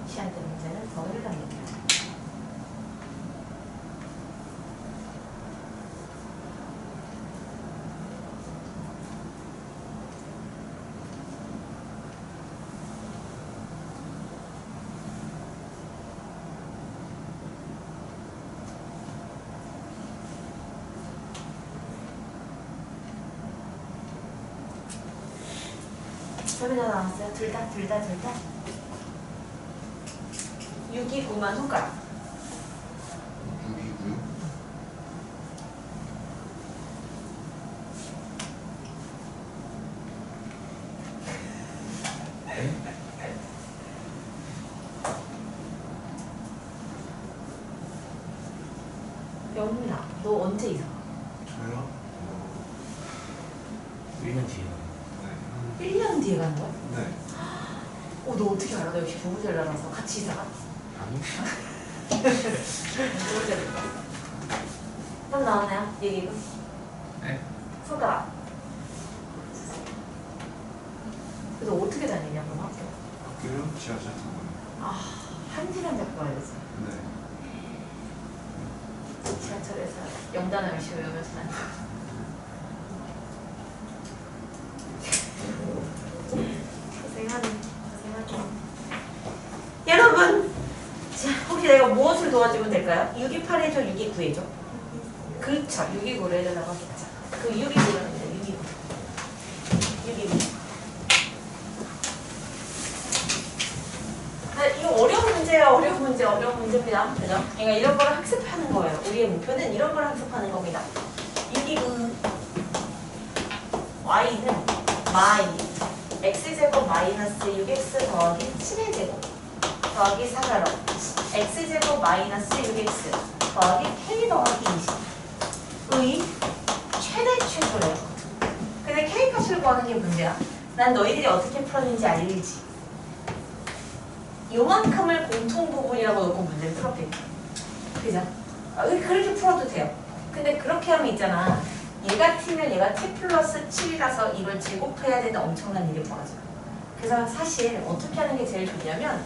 시한때 문제는 더 흘러갑니다. 설명자 나왔어요? 둘 다? 629만 손가락. 629요? 영민아, 너 언제 이사 가? 저요? 1년 뒤에. 네. 1년 뒤에 가는 거야? 네. 너 어떻게 알아? 너 역시 부부 잘 나가서 같이 이사 가? 아니? 부부 잘 나가. 답 나왔나요? 얘기고. 네. 손가락. 그래서 어떻게 다니냐, 그럼 학교? 학교요? 지하철 타고요. 한 시간 잡고 가야 되지. 네. 지하철에서 영단어 열심히 외우면서 다니. 고생하네. 여러분, 자, 혹시 내가 무엇을 도와주면 될까요? 628 해줘, 629 해줘. 그렇죠. 629를 해달라고 하겠죠. 그 629는 629. 이거 어려운 문제입니다. 그죠? 그러니까 이런 걸 학습하는 거예요. 우리의 목표는 이런 걸 학습하는 겁니다. 629 y는 마이 x제곱 마이너스 6x 더하기 7의 제곱 더하기 4가로 x제곱 마이너스 6x 더하기 k 더하기 20의 최대 최소래요. 근데 k 값을 구하는 게 문제야. 난 너희들이 어떻게 풀었는지 알지. 요만큼을 공통부분이라고 놓고 문제를 풀었겠지. 그죠? 그렇게 풀어도 돼요. 근데 그렇게 하면 있잖아. 얘가 t면 얘가 t 플러스 7이라서 이걸 제곱해야 되는 엄청난 일이 벌어져요. 그래서 사실 어떻게 하는 게 제일 좋냐면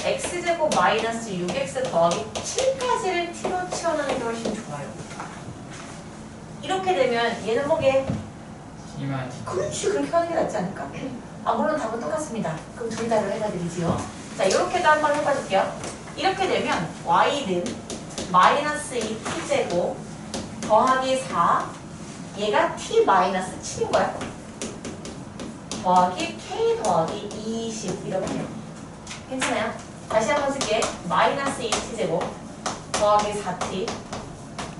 x제곱 마이너스 6x 더하기 7까지를 t로 치워놓는 게 훨씬 좋아요. 이렇게 되면 얘는 뭐게? 이만 그렇지, 그렇게 하는 게 낫지 않을까? 물론 답은 똑같습니다. 그럼 둘 다를 해봐드리지요. 자, 이렇게도 한번 해봐줄게요. 이렇게 되면 y는 마이너스 2t제곱 더하기 4 얘가 t 마이너스 7인 거야. 더하기 k 더하기 20 이렇게. 괜찮아요? 다시 한번 쓸게. 마이너스 2t제곱 더하기 4t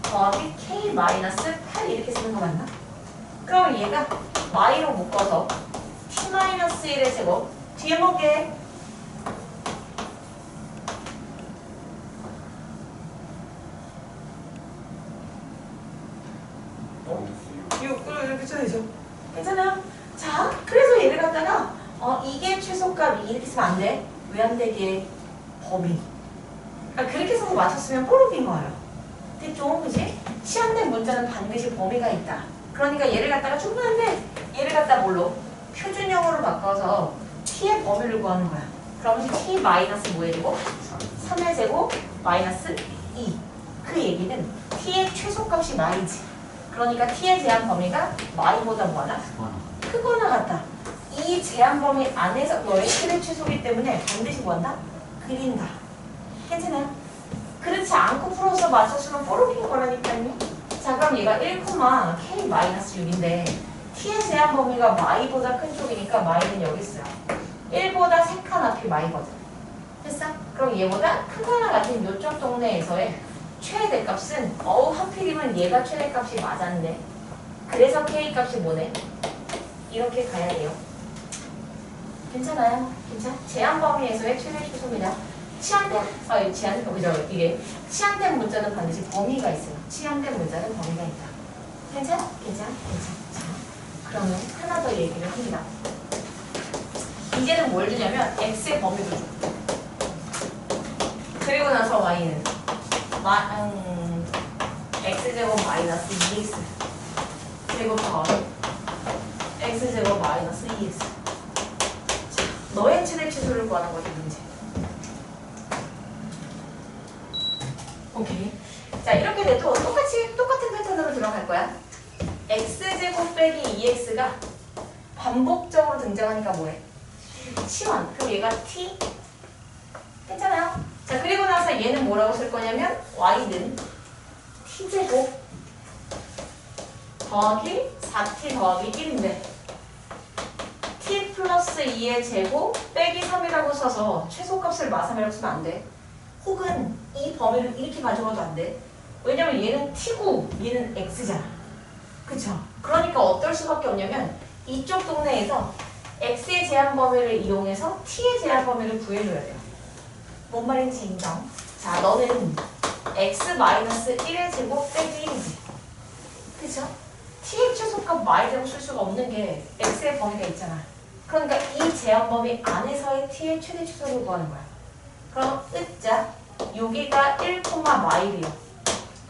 더하기 k 마이너스 8 이렇게 쓰는 거 맞나? 그럼 얘가 y로 묶어서 t 마이너스 1의 제곱 뒤에 뭐게? 이렇게 써야죠. 괜찮아요? 자, 그래서 얘를 갖다가 이게 최소값 이렇게 쓰면 안 돼. 왜 안 되게? 범위. 그러니까 그렇게 써서 맞췄으면 뽀록인 거예요. 됐죠? 그지? 치환된 문자는 반드시 범위가 있다. 그러니까 얘를 갖다가 충분한데 얘를 갖다 뭘로? 표준형으로 바꿔서 t의 범위를 구하는 거야. 그러면 t 마이너스 뭐의 제곱? 3의 제곱 마이너스 2. 그 얘기는 t의 최소값이 y지. 그러니까 t의 제한 범위가 y보다 뭐하나? 크거나 같다. 이 제한 범위 안에서 너의 t의 최소이기 때문에 반드시 뭐한다? 그린다. 괜찮아요? 그렇지 않고 풀어서 맞췄으면 뽀록인 거라니까요. 자, 그럼 얘가 1,k-6인데 t의 제한 범위가 y보다 큰 쪽이니까 y는 여기 있어요. 1보다 3칸 앞이 y거든. 됐어? 그럼 얘보다 크거나 같은 요쪽 동네에서의 최대값은 하필이면 얘가 최대값이 맞았네. 그래서 k값이 뭐네? 이렇게 가야 돼요. 괜찮아요? 괜찮아? 제한 범위에서의 최대 최소입니다. 이게 치환된 문자는 반드시 범위가 있어요. 치환된 문자는 범위가 있다. 괜찮아? 괜찮아? 괜찮아. 자, 그러면 하나 더 얘기를 합니다. 이제는 뭘 주냐면 x의 범위를 줘. 그리고 나서 y는 x제곱 마이너스 2x 그리고 더하기 x제곱 마이너스 2x. 자, 너의 최대 최소를 구하는 거지 문제. 오케이. 자, 이렇게 돼도 똑같은 패턴으로 들어갈 거야. x제곱 빼기 2x가 반복적으로 등장하니까 뭐해? 치환. 그럼 얘가 t. 괜찮아요? 자, 그리고 나서 얘는 뭐라고 쓸 거냐면 y는 t제곱 더하기 4t 더하기 1인데 t 플러스 2의 제곱 빼기 3이라고 써서 최소값을 마삼이라고 쓰면 안 돼. 혹은 이 범위를 이렇게 가져가도 안 돼. 왜냐면 얘는 t고 얘는 x잖아. 그쵸? 그러니까 어떨 수밖에 없냐면 이쪽 동네에서 x의 제한 범위를 이용해서 t의 제한 범위를 구해줘야 돼요. 뭔 말인지 인정? 자, 너는 x-1의 제곱 빼기 1이지. 그쵸? t의 최소값 y제곱 쓸 수가 없는 게 x의 범위가 있잖아. 그러니까 이 제한 범위 안에서의 t의 최대 최소를 구하는 거야. 그럼 으짜 여기가 1,y래요.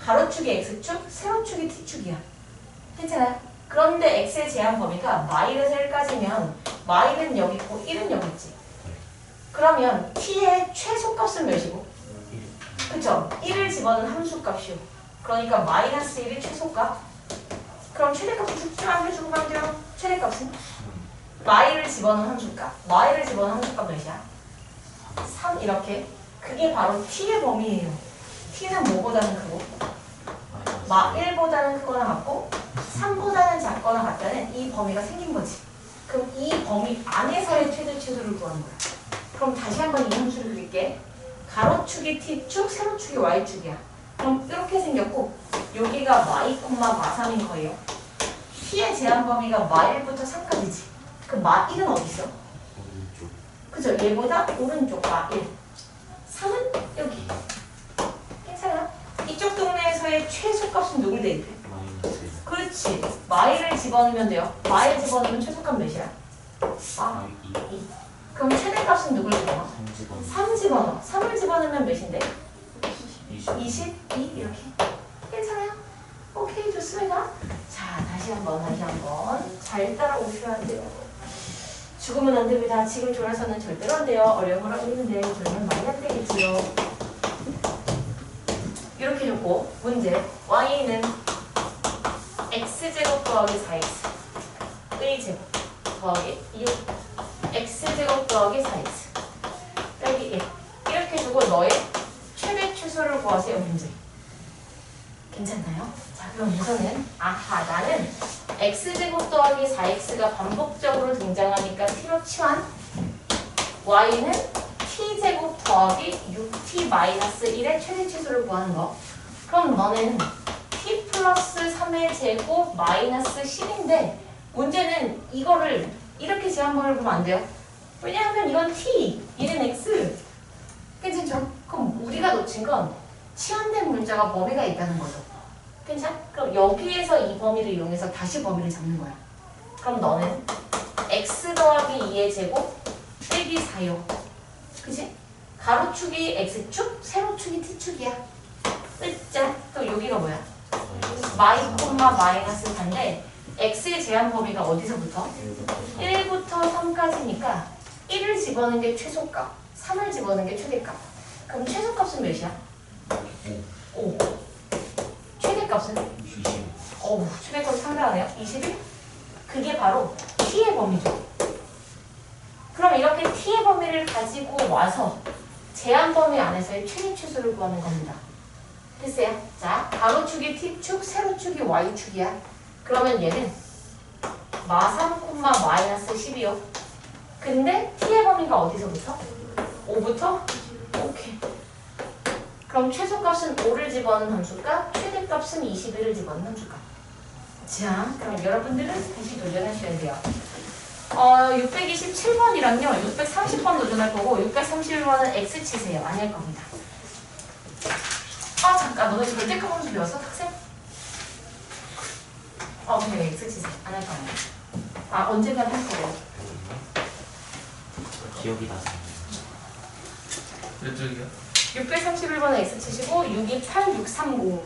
가로축이 x축, 세로축이 t축이야. 괜찮아요? 그런데 x의 제한 범위가 y에서 1까지면 y는 여기 있고 1은 여기 있지. 그러면 t의 최소값은 몇이고? 그쵸? 1을 집어넣은 함수값이요. 그러니까 마이너스 1이 최소값. 그럼 최대값은 숙제만 해주고 가면 돼요. 최대값은? y를 집어넣은 함수값. y를 집어넣은 함수값 몇이야? 3 이렇게. 그게 바로 t의 범위예요. t는 뭐보다는 크고 1보다는 크거나 같고 3보다는 작거나 같다는 이 범위가 생긴 거지. 그럼 이 범위 안에서의 최대 최소를 구하는 거야. 그럼 다시 한번 이 함수를 그릴게. 가로축이 t축, 세로축이 y축이야. 그럼 이렇게 생겼고 여기가 y, 마3인 거예요. t의 제한 범위가 마1부터 3까지지. 그럼 마1은 어디 있어? 그죠? 얘보다 오른쪽 마1. 3은 여기. 괜찮아? 이쪽 동네에서의 최소값은 누굴 대입해? 그렇지. 마일을 집어넣으면 돼요. 마일 집어넣으면 최소값 몇이야? 2. 그럼 최대값은 누굴 집어넣어? 3 집어넣어. 3을 집어넣으면 몇인데? 22 이렇게. 괜찮아요? 오케이, 좋습니다. 자, 다시 한번 잘 따라오셔야 돼요. 죽으면 안 됩니다. 지금 졸아서는 절대로 안 돼요. 어려운 거라고 했는데 졸면 많이 안 되겠지요. 이렇게 줬고 문제 y는 x제곱 더하기 4x 의 제곱 더하기 6 x제곱 더하기 4x 빼기 1 이렇게 주고 너의 최대치수를 구하세요 문제. 괜찮나요? 자 그럼 우선은 나는 x제곱 더하기 4x가 반복적으로 등장하니까 t로 치환, y는 t제곱 더하기 6t 마이너스 1의 최대치수를 구하는 거. 그럼 너는 t 플러스 3의 제곱 마이너스 10인데 문제는 이거를 이렇게 제한범위를 보면 안 돼요. 왜냐하면 이건 t, 얘는 x. 괜찮죠? 그럼 우리가 놓친 건 치환된 문자가 범위가 있다는 거죠. 괜찮? 그럼 여기에서 이 범위를 이용해서 다시 범위를 잡는 거야. 그럼 너는 x 더하기 2의 제곱 빼기 4요. 그치? 가로축이 x축, 세로축이 t축이야. 끝자. 그럼 여기가 뭐야? 마이 콤마 마이너스 4인데 x의 제한 범위가 어디서부터? 1부터 3까지니까 1을 집어넣는 게 최소값, 3을 집어넣는 게 최대값. 그럼 최소값은 몇이야? 5. 최대값은? 최대값이 상당하네요. 21? 그게 바로 t의 범위죠. 그럼 이렇게 t의 범위를 가지고 와서 제한 범위 안에서의 최대치수를 구하는 겁니다. 됐어요? 자, 가로축이 t축, 세로축이 y축이야. 그러면 얘는 마3 콤마 마이너스 10이요. 근데 t의 범위가 어디서부터? 5부터? 오케이. 그럼 최소값은 5를 집어넣는 함수값, 최대값은 21을 집어넣는 함수값. 자, 그럼 여러분들은 다시 도전하셔야 돼요. 627번이랑요, 630번 도전할 거고, 631번은 x 치세요. 아닐 겁니다. 잠깐, 너네 절대값 함수 배웠어, 학생? 그냥 x 치세요. 안 할 거예요. 언젠간 할 거예요. 기억이 나서. 몇 쪽이야? 631번은 x 치시고 628, 630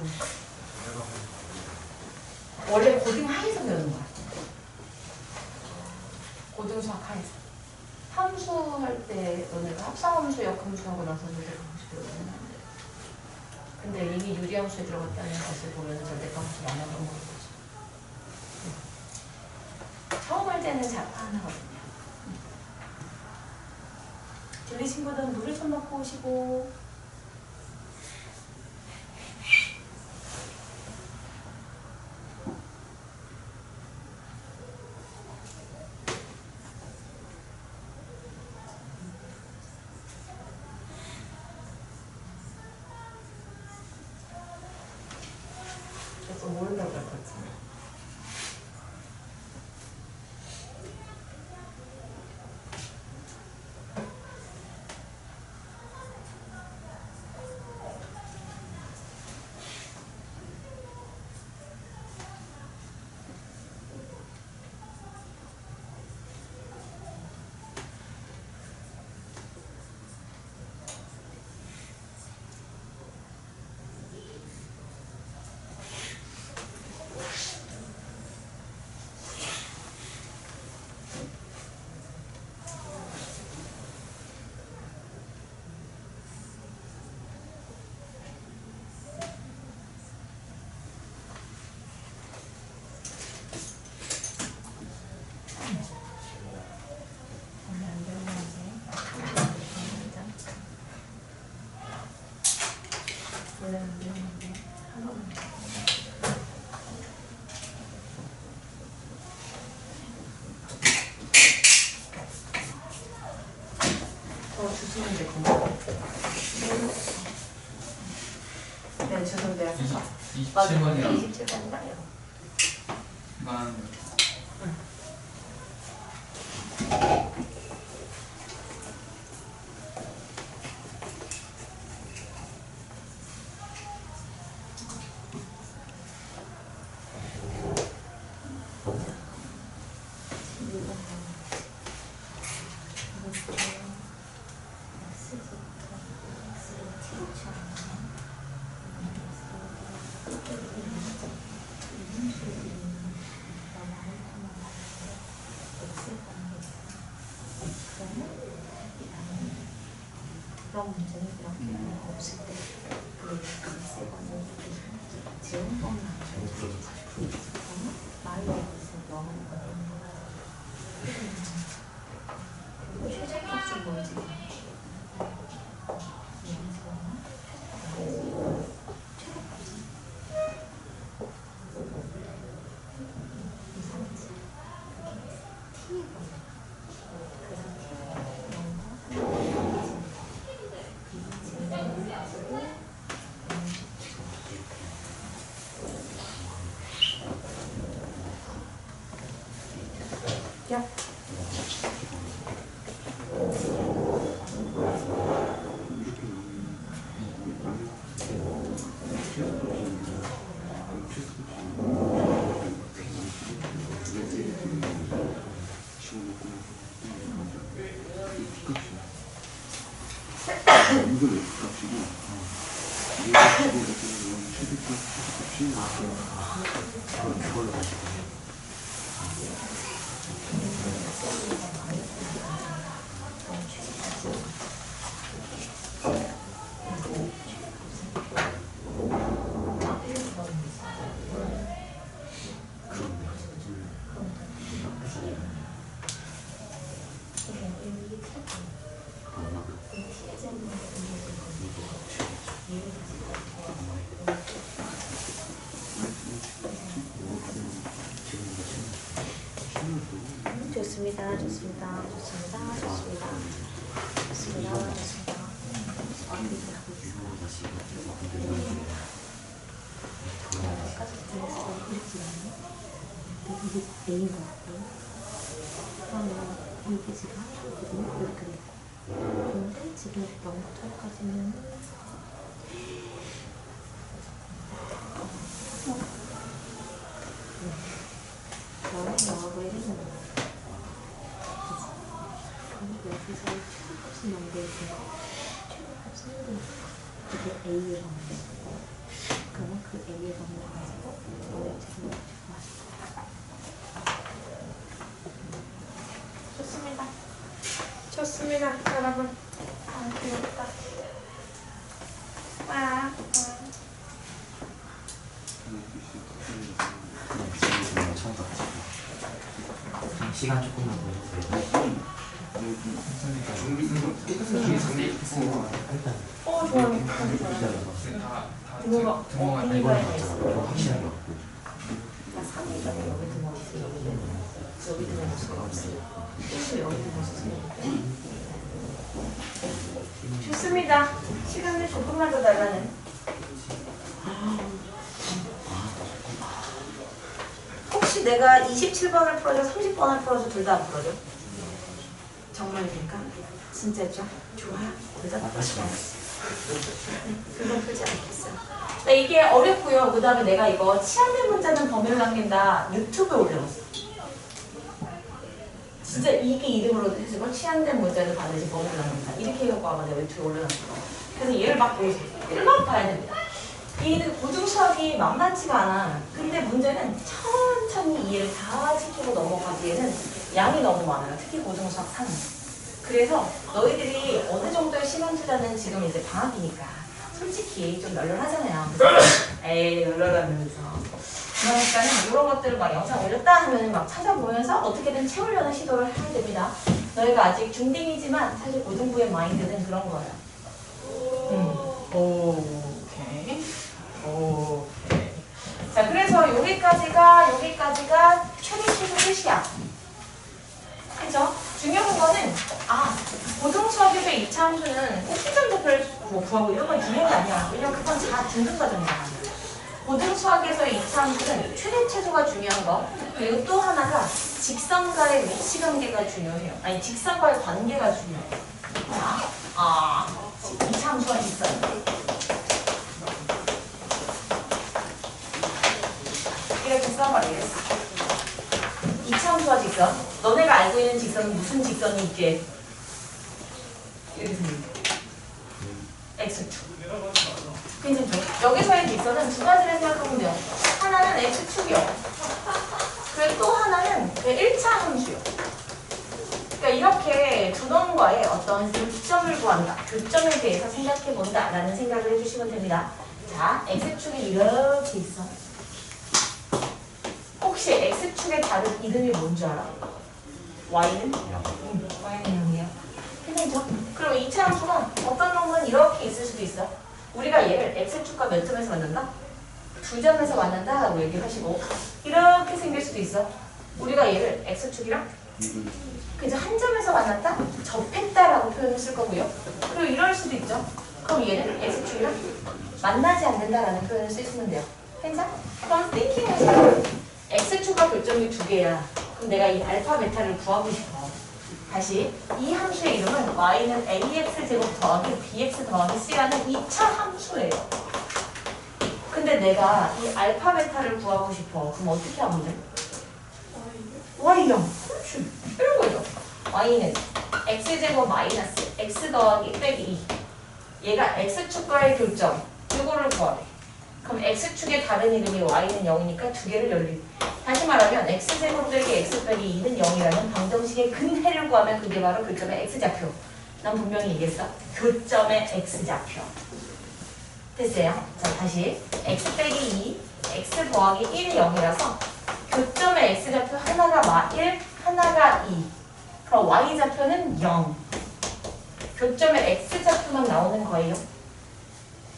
원래 고등 하에서 배우는 거야. 고등 수학 하에서. 함수 할 때 너네가 합성함수, 역함수하고 나서 절대함수 배우는 건데. 근데 이미 유리함수에 들어갔다는 것을 보면 절대함수 안 하던 거죠. 처음 할 때는 잘 하나거든요. 들리신 분은 물을 좀 넣고 오시고. 그래서 모른다고 할 것 같은데. 주시면 될 건가요? 네, 죄송해요. 27번이랑 27번이요. 만 그런 문제는 이렇게 없을 때 그 세번을 지원법만 마이너스 영어는 최저값은 뭔지 그걸로 가시고. 좋습니다. 좋습니다. 좋습니다. 좋습니다. 좋습니다. 좋습니다. 이게 A인 것 같고요. 그러면 여기 지금 한쪽이거든요. 이렇게 됐고. 그런데 지금 0부터 1까지는 너무 영업을 해주는 거예요. 그럼 여기서 최고값이 연결돼서 최고값은 이게 A의 범위. 그러면 그 A의 범위를 가지고 너의 책임을 구하시고. 좋습니다. 좋습니다, 여러분. 아, 귀엽다. 와. 처음 가가지고. 시간 조금만 더 해주세요. 일단 좋아요. 기다려서 등호가, 이거는 등호가 맞잖아. 좀 확실하게 왔고. 나 3일간에 여기 등호 있어, 여기 등호. 여기 등호 수가 없어요. 또 여기 등호 수가 좋습니다. 시간을 조금만 더 달라는. 혹시 내가 27번을 풀어줘, 30번을 풀어줘, 둘 다 안 풀어줘? 정말입니까? 진짜죠? 좋아요. 둘 다 풀어줘. 그건 풀지 않겠어요. 네, 이게 어렵고요. 그 다음에 내가 이거 치안된 문자는 범위를 남긴다 유튜브에 올려놨어. 진짜 이게 이름으로 해서 치안된 문자는 반드시 범위를 남긴다. 이렇게 해갖고 아마 내가 유튜브에 올려놨어. 그래서 얘를 막 보세요. 얘를 막 봐야 됩니다. 이 고등 수학이 만만치가 않아. 근데 문제는 천천히 이해를 다 시키고 넘어가기에는 양이 너무 많아요. 특히 고등 수학 3. 그래서 너희들이 어느 정도의 시간 투자는 지금 이제 방학이니까 솔직히 좀 널널하잖아요. 에이 널널하면서. 그러니까는 이런 것들을 막 영상 올렸다 하면 막 찾아보면서 어떻게든 채우려는 시도를 해야 됩니다. 너희가 아직 중딩이지만 사실 고등부의 마인드는 그런 거예요. 오케이. 오케이. 자, 그래서 여기까지가 최대 최소 끝이야. 그죠? 중요한 거는 고등 수학에서 2차 함수는 꼭지점 좌표를 뭐 구하고 이런 건 중요한 게 아니야. 왜냐면 그건 다 등급 과정이야. 고등 수학에서의 2차 함수는 최대 최소가 중요한 거. 그리고 또 하나가 직선과의 위치 관계가 중요해요. 아니 직선과의 관계가 중요해요. 2차 함수와 직선. 이렇게 써버리겠어. 2차 함수와 직선. 너네가 알고 있는 직선은 무슨 직선이 있게? 이렇게 생깁니다. X축. 괜찮죠? 여기서의 직선은 두 가지를 생각하면 돼요. 하나는 X축이요. 그리고 또 하나는 1차 함수요. 그러니까 이렇게 두 놈과의 어떤 교점을 구한다. 교점에 대해서 생각해본다. 라는 생각을 해주시면 됩니다. 자, X축이 이렇게 있어. 혹시 X축의 다른 이름이 뭔지 알아? Y는? Y는 0이에요. 괜찮죠? 그럼 2차 함수는 어떤 놈은 이렇게 있을 수도 있어. 우리가 얘를 X축과 몇 점에서 만난다? 두 점에서 만난다 라고 얘기하시고 이렇게 생길 수도 있어. 우리가 얘를 X축이랑 그죠? 한 점에서 만났다? 접했다라고 표현을 쓸 거고요. 그리고 이럴 수도 있죠. 그럼 얘는 X축이랑 만나지 않는다라는 표현을 쓰시면 돼요. 괜찮아? 그럼 띵킹해서 X축과 교점이 두 개야. 그럼 내가 이 알파 베타를 구하고 싶어. 다시 이 함수의 이름은 y는 ax제곱 더하기 bx 더하기 c라는 2차 함수예요. 근데 내가 이 알파 베타를 구하고 싶어. 그럼 어떻게 하면 돼? y형. 그렇지. 이런 거죠. y는 x제곱 마이너스 x 더하기 빼기 2. 얘가 x축과의 교점. 그 요거를 구하래. 그럼 x축의 다른 이름이 y는 0이니까 두 개를 열리. 다시 말하면 x제곱 빼기 x 빼기 2는 0이라는 방정식의 근해를 구하면 그게 바로 교점의 x좌표. 난 분명히 얘기했어. 교점의 x좌표. 됐어요? 자, 다시 x 빼기 2, x 더하기 1이 0이라서 교점의 x좌표 하나가 1, 하나가 2. 그럼 y좌표는 0. 교점의 x좌표만 나오는 거예요.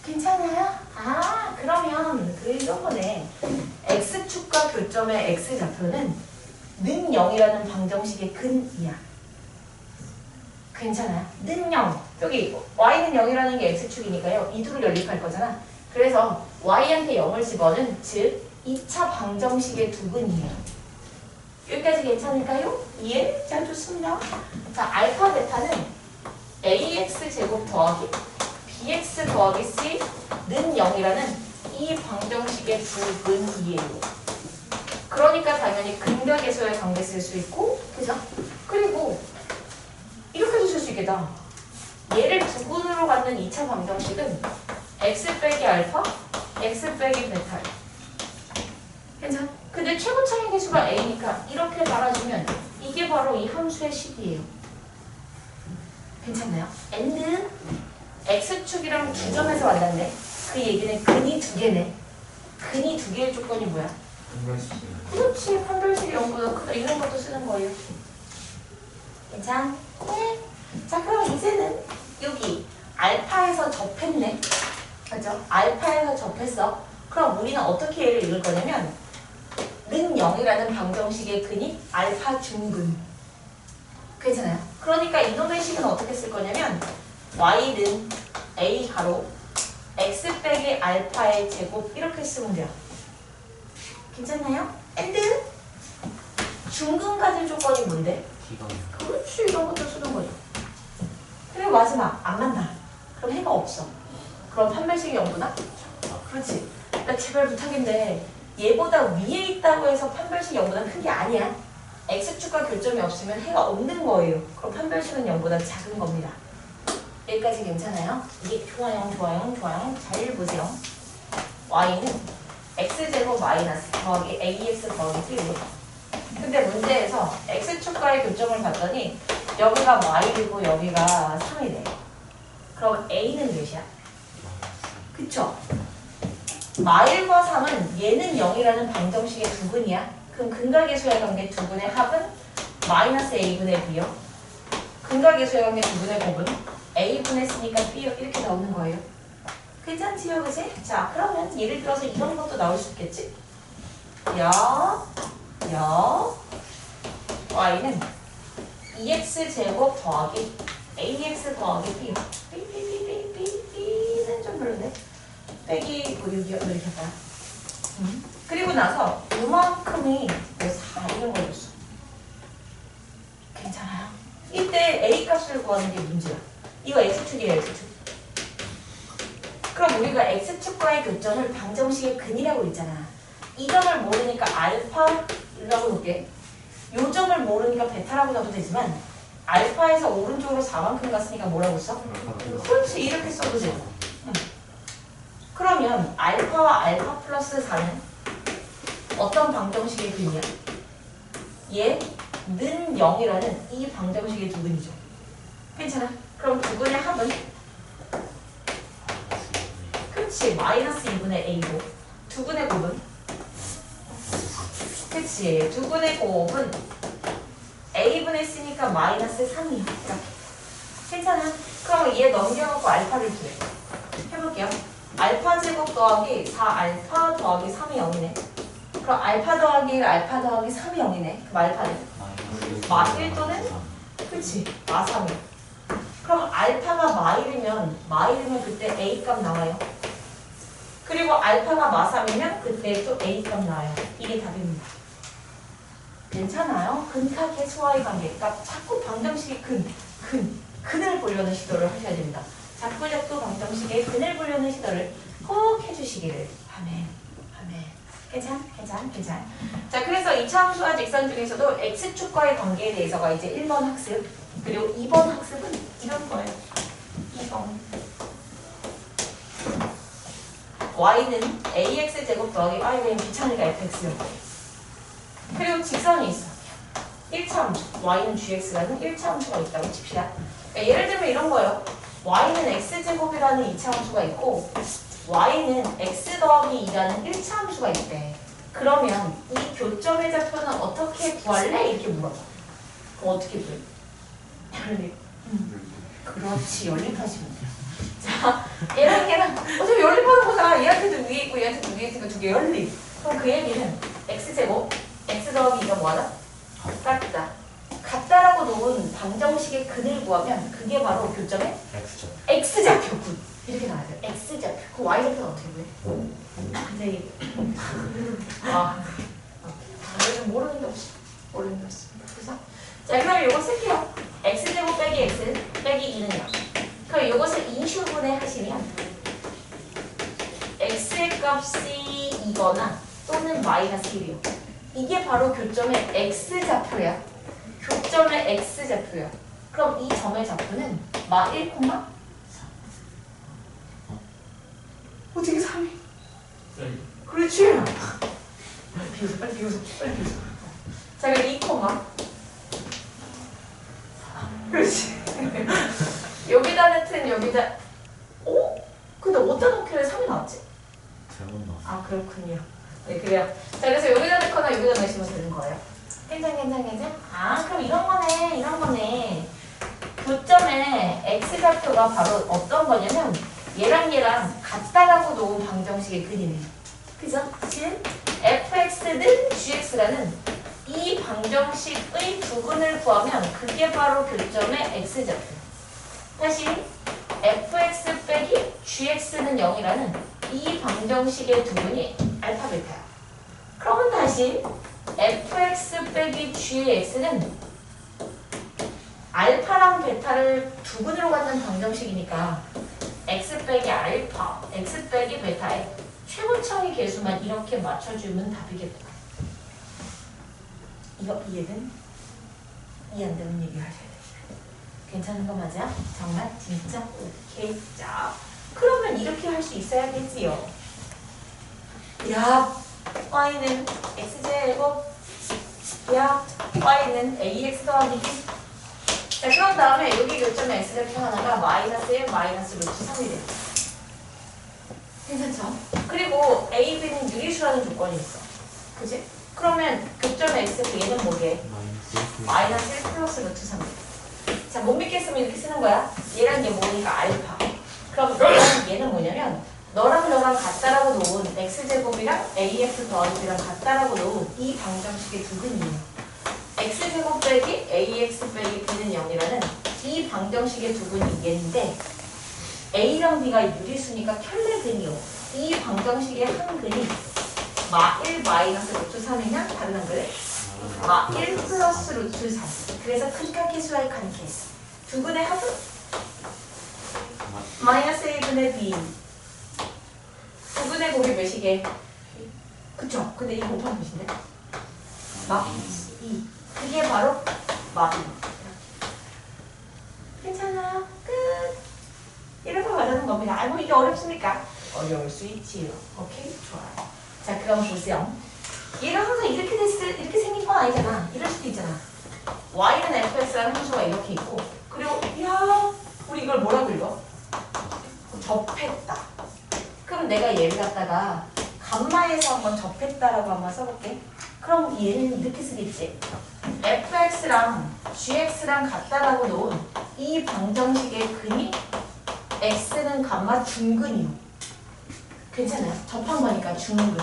괜찮아요? 아, 그러면 이런 거네. x축과 교점의 x좌표는 는 0이라는 방정식의 근이야. 괜찮아요? 는 0. 여기 y는 0이라는 게 x축이니까요. 이 둘을 연립할 거잖아. 그래서 y한테 0을 집어는 즉 2차 방정식의 두 근이에요. 여기까지 괜찮을까요? 예? 자, 좋습니다. 자, 알파 베타는 ax 제곱 더하기 bx 더하기 c는 0이라는 이 방정식의 두 근이에요. 그러니까 당연히 근각에서의 관계 쓸 수 있고, 그죠? 그리고 이렇게도 쓸 수 있겠다. 얘를 두 근으로 갖는 2차 방정식은 x 빼기 알파, x 빼기 베타예요. 괜찮아? 근데 최고차의 개수가 a니까 이렇게 달아주면 이게 바로 이 함수의 식이에요. 괜찮나요? n는 x축이랑 두 점에서 만났네. 그 얘기는 근이 두 개네. 근이 두 개의 조건이 뭐야? 그렇지. 판별식이 0보다 크다. 이런 것도 쓰는 거예요. 괜찮? 네. 자, 그럼 이제는 여기 알파에서 접했네. 그죠? 알파에서 접했어. 그럼 우리는 어떻게 얘를 읽을 거냐면 는 0이라는 방정식의 근이 알파 중근. 괜찮아요? 그러니까 이놈의 식은 어떻게 쓸 거냐면 y는 a 가로 x 빼기 알파의 제곱 이렇게 쓰면 돼요. 괜찮나요? and 중근 가질 조건이 뭔데? 그렇지, 이런 것도 쓰는 거죠. 그리고 마지막 안 만나. 그럼 해가 없어. 그럼 판별식이 0구나? 그렇지. 나 제발 부탁인데 얘보다 위에 있다고 해서 판별식이 0보다 큰 게 아니야. x축과 교점이 없으면 해가 없는 거예요. 그럼 판별식은 0보다 작은 겁니다. 여기까지 괜찮아요? 이게 좋아요, 좋아요, 좋아요. 잘 보세요. y는 x제곱 마이너스 더하기 ax 더하기 1이에요. 근데 문제에서 x축과의 교점을 봤더니 여기가 y이고 여기가 3이래. 그럼 a는 몇이야? 그쵸? 마일과 3은 얘는 0이라는 방정식의 두 근이야. 그럼 근각계수의 관계 두 근의 합은 마이너스 a분의 b요. 근각계수의 관계 두 근의 곱은 a분의 쓰니까 b요. 이렇게 나오는 거예요. 괜찮지요, 그치? 자, 그러면 예를 들어서 이런 것도 나올 수 있겠지? y는 2x 제곱 더하기 ax 더하기 b요. b는 좀 별로네. 빼기 뭐 6이요? 이렇게 할까요? 그리고 나서 요만큼이 4 이런 걸 줬어. 괜찮아요? 이때 a 값을 구하는 게 문제야. 이거 x축이에요, x축. 그럼 우리가 x축과의 교점을 방정식의 근이라고 했잖아. 이 점을 모르니까 알파라고 놓을게. 요 점을 모르니까 베타라고 넣어도 되지만 알파에서 오른쪽으로 4만큼 갔으니까 뭐라고 써? 그렇지, 이렇게 써도 돼. 그러면 알파와 알파 플러스 4는 어떤 방정식의 근이야? 얘는 0이라는 이 방정식의 두 근이죠. 괜찮아? 그럼 두 근의 합은? 그치, 마이너스 2분의 a고 두 근의 곱은? 그치, 두 근의 곱은 a분의 쓰니까 마이너스 3이야. 이렇게. 괜찮아? 그럼 얘 넘겨갖고 알파를 구해. 해볼게요. 알파 제곱 더하기 4알파 더하기 3이 0이네. 그럼 알파 더하기 1, 알파 더하기 3이 0이네. 그럼 알파는? 마1 또는? 그치, 마3이야. 그럼 알파가 마1이면 그때 a 값 나와요. 그리고 알파가 마3이면 그때 또 a 값 나와요. 이게 답입니다. 괜찮아요? 근각계수와의 관계. 그러니까 자꾸 방정식의 근을 보려는 시도를 하셔야 됩니다. 자꾸 방정식의 근을 보려는 시도를 꼭 해주시기를. 아멘. 괜찮. 자, 그래서 2차 함수와 직선 중에서도 x축과의 관계에 대해서가 이제 1번 학습. 그리고 2번 학습은 이런 거예요. 2번. y는 ax 제곱 더하기 y는 귀찮으니까 fx는 그리고 직선이 있어. 1차 함수 y는 gx라는 1차 함수가 있다고 칩시다. 그러니까 예를 들면 이런 거예요. y는 x제곱이라는 2차 함수가 있고 y는 x 더하기 2라는 1차 함수가 있대. 그러면 이 교점의 좌표는 어떻게 구할래? 이렇게 물어봐. 그럼 어떻게 구해? 연립. 그렇지, 연립하시면 돼. 자, 얘랑 어차피 연립하는 거잖아. 얘한테도 위에 있고 얘한테도 위에 있으니까 두 개 연립. 그럼 그 얘기는 x제곱 x 더하기 2가 뭐하다? 같다. 같다라고 놓은 방정식의 근을 구하면 그게 바로 교점의 x좌표군. 이렇게 나와야 돼요. x좌표. 그 y좌표는 어떻게 구해? 근데 요즘 모르는 게 없어. 모르는 게 없어. 그래서 자 그럼 이거 쓸게요. x제곱 빼기 x 빼기 2는요. 그럼 이것을 인수분해 하시면 x의 값이 2거나 또는 마이너스 1이요. 이게 바로 교점의 x좌표야. 교점의 x좌표야. 그럼 이 점의 좌표는 마 1, 어떻게 3이? 그렇지. 비웃어, 빨리 비웃어, 빨리 비웃어. 자, 그럼 2, 그렇지. 여기다 넣든 여기다. 오? 근데 어디다 넣기를 3이 나왔지? 잘못 넣었어. 아, 그렇군요. 네, 그래요. 자, 그래서 여기다 넣거나 여기다 넣으시면 되는 거예요. 괜찮. 아, 그럼 이런 거네. 교점의 x좌표가 바로 어떤 거냐면 얘랑 같다라고 놓은 방정식의 근이네. 그죠? 즉 fx는 gx라는 이 방정식의 두근을 구하면 그게 바로 교점의 x좌표. 다시 fx 빼기 gx는 0이라는 이 방정식의 두근이 알파 베타야. 그러면 다시 fx 빼기 gx는 알파랑 베타를 두근으로 갖는 방정식이니까 x 빼기 알파, x 빼기 베타의 최고차의 계수만 이렇게 맞춰주면 답이겠다. 이거 이해된? 이해 안 되는 얘기 하셔야 돼. 괜찮은 거 맞아? 정말? 진짜? 오케이. 자, 그러면 이렇게 할 수 있어야겠지요. 야, y는 x제곱, 야, y는 ax 더하기 b. 자, 그런 다음에 여기 교점의 x좌표 하나가 마이너스 1, 마이너스 루트 3이 돼. 괜찮죠? 그리고 a, b는 유리수라는 조건이 있어. 그지? 그러면 교점의 x좌표 얘는 뭐게? 마이너스 1 플러스 루트 3. 자, 못 믿겠으면 이렇게 쓰는 거야. 얘랑 얘 모으니까 알파. 그럼 얘는 뭐냐면 너랑 너랑 같다라고 놓은 x제곱이랑 ax 더하기 b랑 같다라고 놓은 이 방정식의 두근이에요. x제곱 빼기 ax 빼기 b는 0이라는 이 방정식의 두근이 얘인데 a랑 b가 유리수니까 켤레근이요. 이 방정식의 한 근이 마1 마이너스 루트 3이냐? 다른 한글에 마1 플러스 루트 3. 그래서 크리카케수와의 칸케스. 두근의 합은 마이너스 1분의 b. 두근의 곱이 몇이게? 그쵸? 근데 이 곱한 몇인데? 마 2. 그게 바로 마 2. 괜찮아요? 끝. 이렇게 말하는 겁니다. 아, 뭐 이게 어렵습니까? 어려울 수 있지요. 오케이? 좋아요. 자, 그럼 보세요. 얘가 항상 이렇게 생긴 건 아니잖아. 이럴 수도 있잖아. y는 fx라는 함수가 이렇게 있고, 그리고 야, 우리 이걸 뭐라고 읽어? 접했다. 그럼 내가 얘를 갖다가 감마에서 한번 접했다라고 한번 써볼게. 그럼 얘는 이렇게 쓰겠지. fx랑 gx랑 같다라고 놓은 이 방정식의 근이 x는 감마 중근이요. 괜찮아요? 접한 거니까 중근.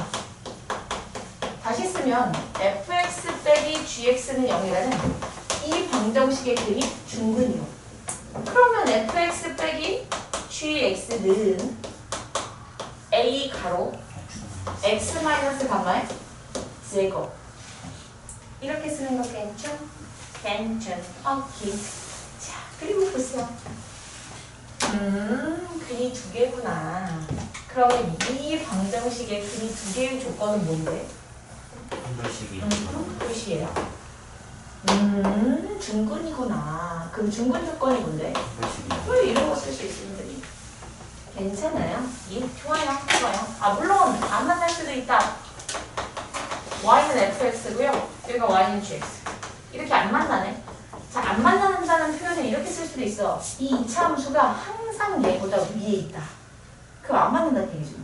다시 쓰면 fx 빼기 gx는 0이라는 이 방정식의 근이 중근이요. 그러면 fx 빼기 gx는 a 가로 x 마이너스 가마의 제곱. 이렇게 쓰는 거 괜찮? 오케이. 자, 그리고 보세요. 근이 두 개구나. 그러면 이 방정식의 근이 두 개의 조건은 뭔데? 한글식이 끝이에요. 중근이구나. 그럼 중근 조건이 뭔데? 한글식이 왜 이런 거 쓸 수 있으면 되니? 괜찮아요? 예, 좋아요. 아 물론 안 만날 수도 있다. y는 fx고요. 여기가 y는 gx. 이렇게 안 만나네. 자, 안 만난다는 표현을 이렇게 쓸 수도 있어. 이 이차 함수가 항상 얘보다 위에 있다. 그럼 안 만난다는 얘기죠.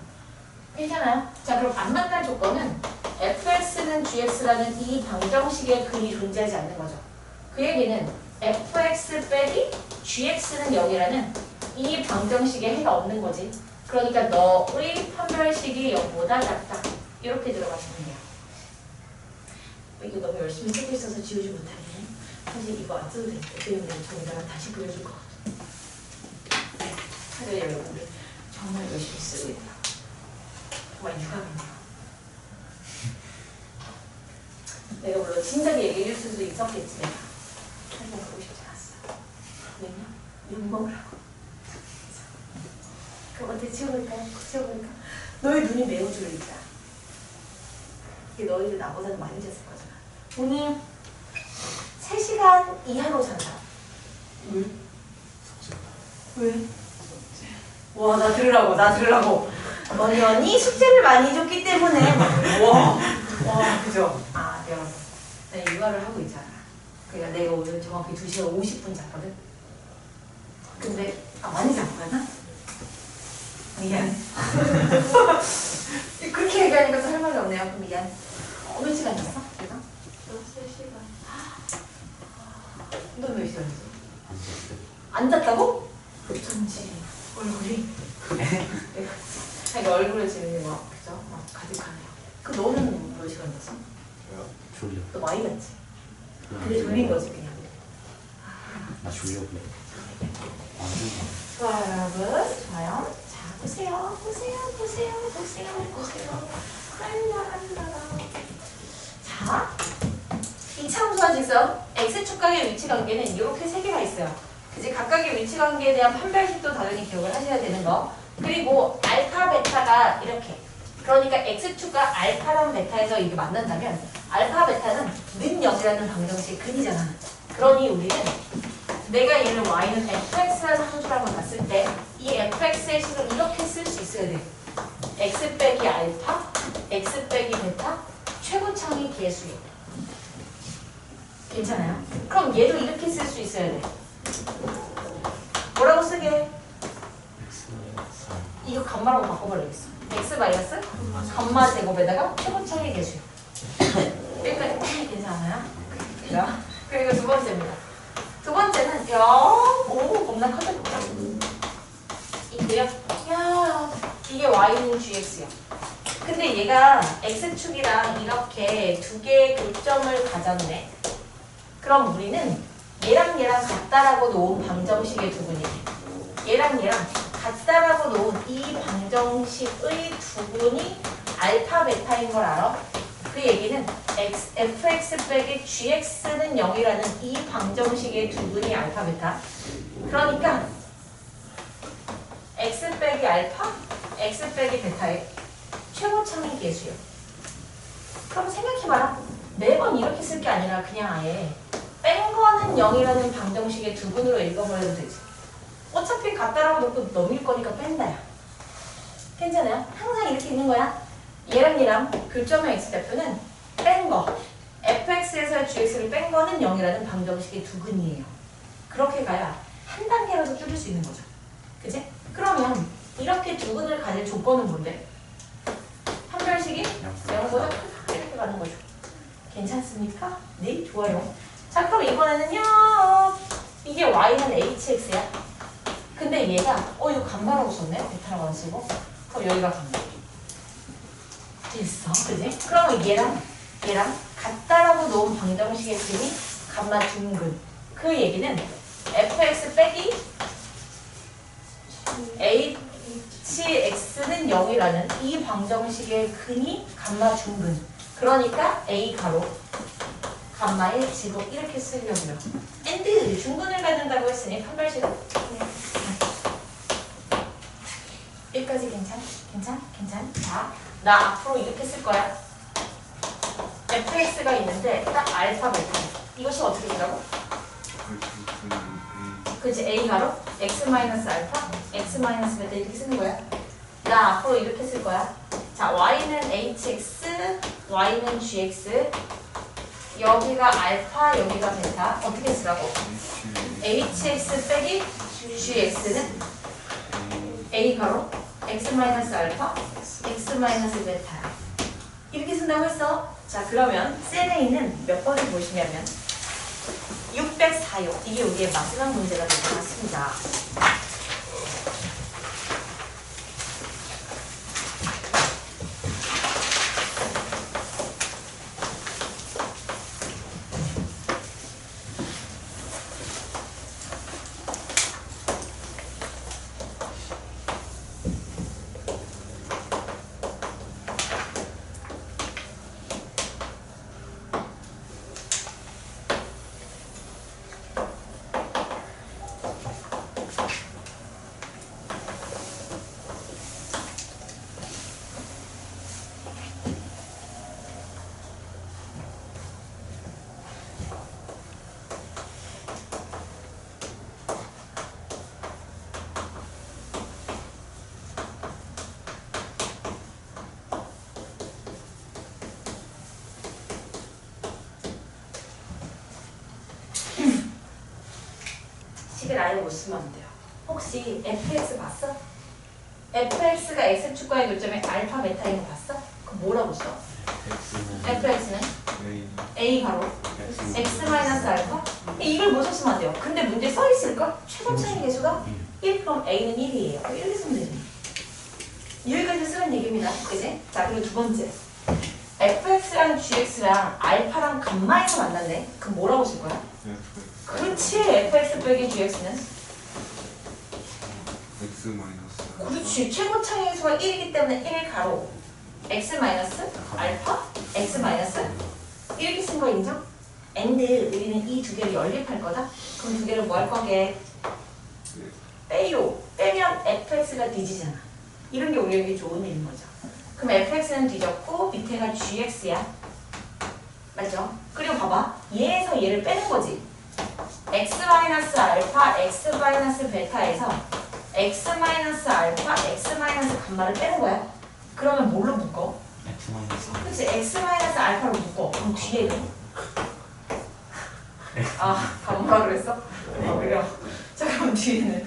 괜찮아요? 자, 그럼 안 만날 조건은 fx는 gx라는 이 방정식의 근이 존재하지 않는 거죠. 그 얘기는 fx 빼기 gx는 0이라는 이 방정식에 해가 없는 거지. 그러니까 너의 판별식이 0보다 작다. 이렇게 들어가시면 돼요. 이거 너무 열심히 쓰고 있어서 지우지 못하네. 사실 이거 안 써도 되니까 때문에 저기다가 다시 그려줄 것 같아. 하여튼 여러분들 정말 열심히 쓰고 있다. 정말 유감이네요. 내가 물론 진작에 얘기해줄 수도 있었겠지. 내가 한번 보고 싶지 않았어. 왜냐? 욕먹으라고. 그럼 어떻게 지워볼까요? 지워볼까? 너의 눈이 매우 졸리다. 이게 너희들 나보다는 많이 잤을 거잖아. 오늘 3시간 이하로 잔다. 왜? 왜? 와, 나 들으라고. 언니 숙제를 많이 줬기 때문에 와, 그죠? 아, 여러분. 내가 육아를 하고 있잖아. 그러니까 내가 오늘 정확히 2시간 50분 잤거든? 근데, 많이 잤구나? 미안. 그렇게 얘기하니까 또 할 말이 없네요. 그럼 미안. 몇 시간 잤어? 내가? 3시간. 너 몇 시간 잤어? 안 잤다고? 어쩐지 얼굴이 자기 얼굴에 지금 막 그죠? 막 가득하네요. 그 너는 몇 시간 잤어? 저요? 졸려. 너 많이 잤지? 근데 졸린 거지 그냥. 나 졸려 그래. 좋아요 여러분. 좋아요. 자 보세요. 자, 이 참수와 직선 x축각의 위치 관계는 이렇게 3개가 있어요. 이제 각각의 위치 관계에 대한 판별식도 당연히 기억을 하셔야 되는 거. 그리고 알파, 베타가 이렇게. 그러니까 x축과 알파랑 베타에서 이게 만난다면 알파, 베타는 는 0이라는 방정식의 근이잖아. 그러니 우리는 내가 얘를 y는 fx라는 함수라고 봤을 때 이 fx의 식을 이렇게 쓸 수 있어야 돼. x 빼기 알파, x 빼기 베타, 최고창의 개수요. 괜찮아요? 그럼 얘도 이렇게 쓸 수 있어야 돼. 뭐라고 쓰게? 이거 감마라고 바꿔버리겠어. x 마이너스 감마 제곱에다가 최고창의 개수요. 여기까지 괜찮아요? 그죠? 그리고 두 번째입니다. 두 번째는 오 겁나 커졌다. 있고요. 야 이게 y는 gx야. 근데 얘가 x축이랑 이렇게 두 개의 교점을 가졌네. 그럼 우리는 얘랑 같다라고 놓은 방정식의 두 분이네. 얘랑 같다라고 놓은 이 방정식의 두 분이 알파 베타인 걸 알아? 그 얘기는 fx 빼기 gx는 0이라는 이 방정식의 두 분이 알파 베타. 그러니까 x 빼기 알파, x 빼기 베타의 최고창의 개수요. 그럼 생각해봐라. 매번 이렇게 쓸 게 아니라 그냥 아예 뺀 거는 0이라는 방정식의 두 분으로 읽어버려도 되지. 어차피 같다라고 놓고 넘길 거니까 뺀다야. 괜찮아요? 항상 이렇게 있는 거야. 얘랑 교점의 x좌표는 뺀 거. fx에서 gx를 뺀 거는 0이라는 방정식의 두 근이에요. 그렇게 가야 한 단계라도 줄일 수 있는 거죠. 그치? 그러면 이렇게 두 근을 가질 조건은 뭔데? 판별식이 0보다 크다. 이렇게 가는 거죠. 괜찮습니까? 네, 좋아요. 자, 그럼 이번에는요. 이게 y는 hx야. 근데 얘가 이거 감마라고 썼네. 베타라고 안 쓰고. 그럼 여기가 감마. 됐어. 그지? 그럼 얘랑 같다라고 놓은 방정식의 근이 감마 중근. 그 얘기는 fx 빼기 hx는 0이라는 이 방정식의 근이 감마 중근. 그러니까 a 가로 감마의 제곱 이렇게 쓰려고요. 엔드 중근을 갖는다고 했으니 판별식은 여기까지 괜찮? 자, 나 앞으로 이렇게 쓸 거야. fx가 있는데 딱 알파 베타. 이것이 어떻게 된다고? 그렇지. a 가로 x 마이너스 알파, x 마이너스 베타 이렇게 쓰는 거야. 나 앞으로 이렇게 쓸 거야. 자, y는 hx, y는 gx. 여기가 알파, 여기가 베타. 어떻게 쓰라고? hx 빼기 gx는 a 가로 x 마이너스 알파, x 마이너스 베타야. 이렇게 쓴다고 했어. 자, 그러면 셀에 있는 몇 번을 보시냐면 604요. 이게 우리의 마지막 문제가 될 것 같습니다. 식을 아예 못 쓰면 안 돼요. 혹시 fx 봤어? fx가 x축과의 교점에 알파 베타인 거 봤어? 그럼 뭐라고 써? fx는 a 가로 x 마이너스 알파? 이걸 못 썼으면 안 돼요. 근데 문제 써 있을까? 최고 차이 계수가 1 그럼 a는 1이에요. 이렇게 쓰면 되지. 여기까지 쓰는 얘기입니다. 그지? 자, 그리고 두 번째. fx랑 gx랑 알파랑 감마에서 만났네. 그럼 뭐라고 쓸 거야? 그렇지. fx 빼기 gx는? x 마이너스. 그렇지. 최고 차이 계수가 1이기 때문에 1 가로 x 마이너스 알파 x 마이너스 이렇게 쓴 거 인정? and 우리는 이 두 개를 연립할 거다. 그럼 두 개를 뭐 할 거게? 빼요. 빼면 fx가 뒤지잖아. 이런 게 우리에게 좋은 일인 거죠. 그럼 fx는 뒤졌고 밑에가 gx야. 맞죠? 그리고 봐봐. 얘에서 얘를 빼는 거지. x 마이너스 알파 x 마이너스 베타에서 x 마이너스 알파 x 마이너스 감마를 빼는 거야. 그러면 뭘로 묶어? X 마이너스 그치? x 마이너스 알파로 묶어. 그럼 뒤에는? 아, 감마라 그랬어? 그래요. 자, 그럼 뒤에는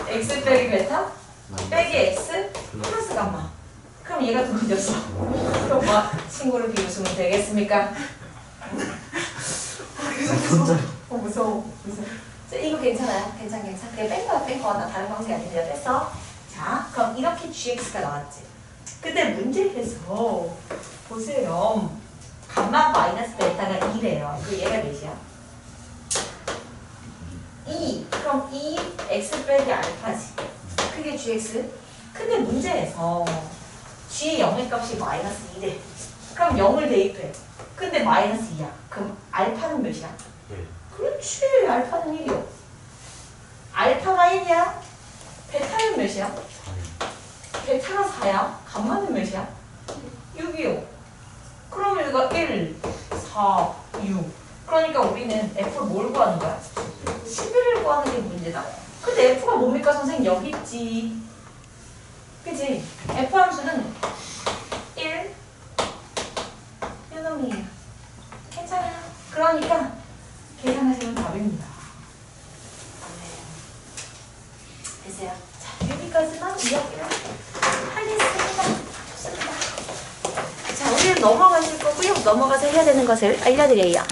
x 빼기 베타 빼기 x 플러스 감마. 그럼 얘가 좀 늦었어. 그럼 뭐 친구를 비웃으면 되겠습니까? 무서워. 자, 이거 괜찮아요? 괜찮아. 그냥 뺀 거야. 나 다른 방식이 아닙니다. 뺐어. 자, 그럼 이렇게 gx가 나왔지. 근데 문제에서 보세요. 감마 마이너스 베타가 2래요. 그 얘가 몇이야? 2. 그럼 2 x 빼기 알파지. 그게 gx. 근데 문제에서 g의 0의 값이 마이너스 2래. 그럼 0을 대입해. 근데 마이너스 2야. 그럼 알파는 몇이야? 그렇지. 알파는 1이요. 알파가 1이야. 베타는 몇이야? 베타가 4야. 감마는 몇이야? 6이요. 그러면 이거 1, 4, 6. 그러니까 우리는 F를 뭘 구하는 거야? 11을 구하는 게 문제다. 근데 F가 뭡니까 선생님? 여기 있지. 그치? F 함수는 1, 요놈이에요. 괜찮아요. 그러니까 계산하시면 답입니다. 됐어요. 자, 여기까지만 이야기를 하겠습니다. 좋습니다. 자, 우리는 넘어가실 거고요. 넘어가서 해야 되는 것을 알려드려요.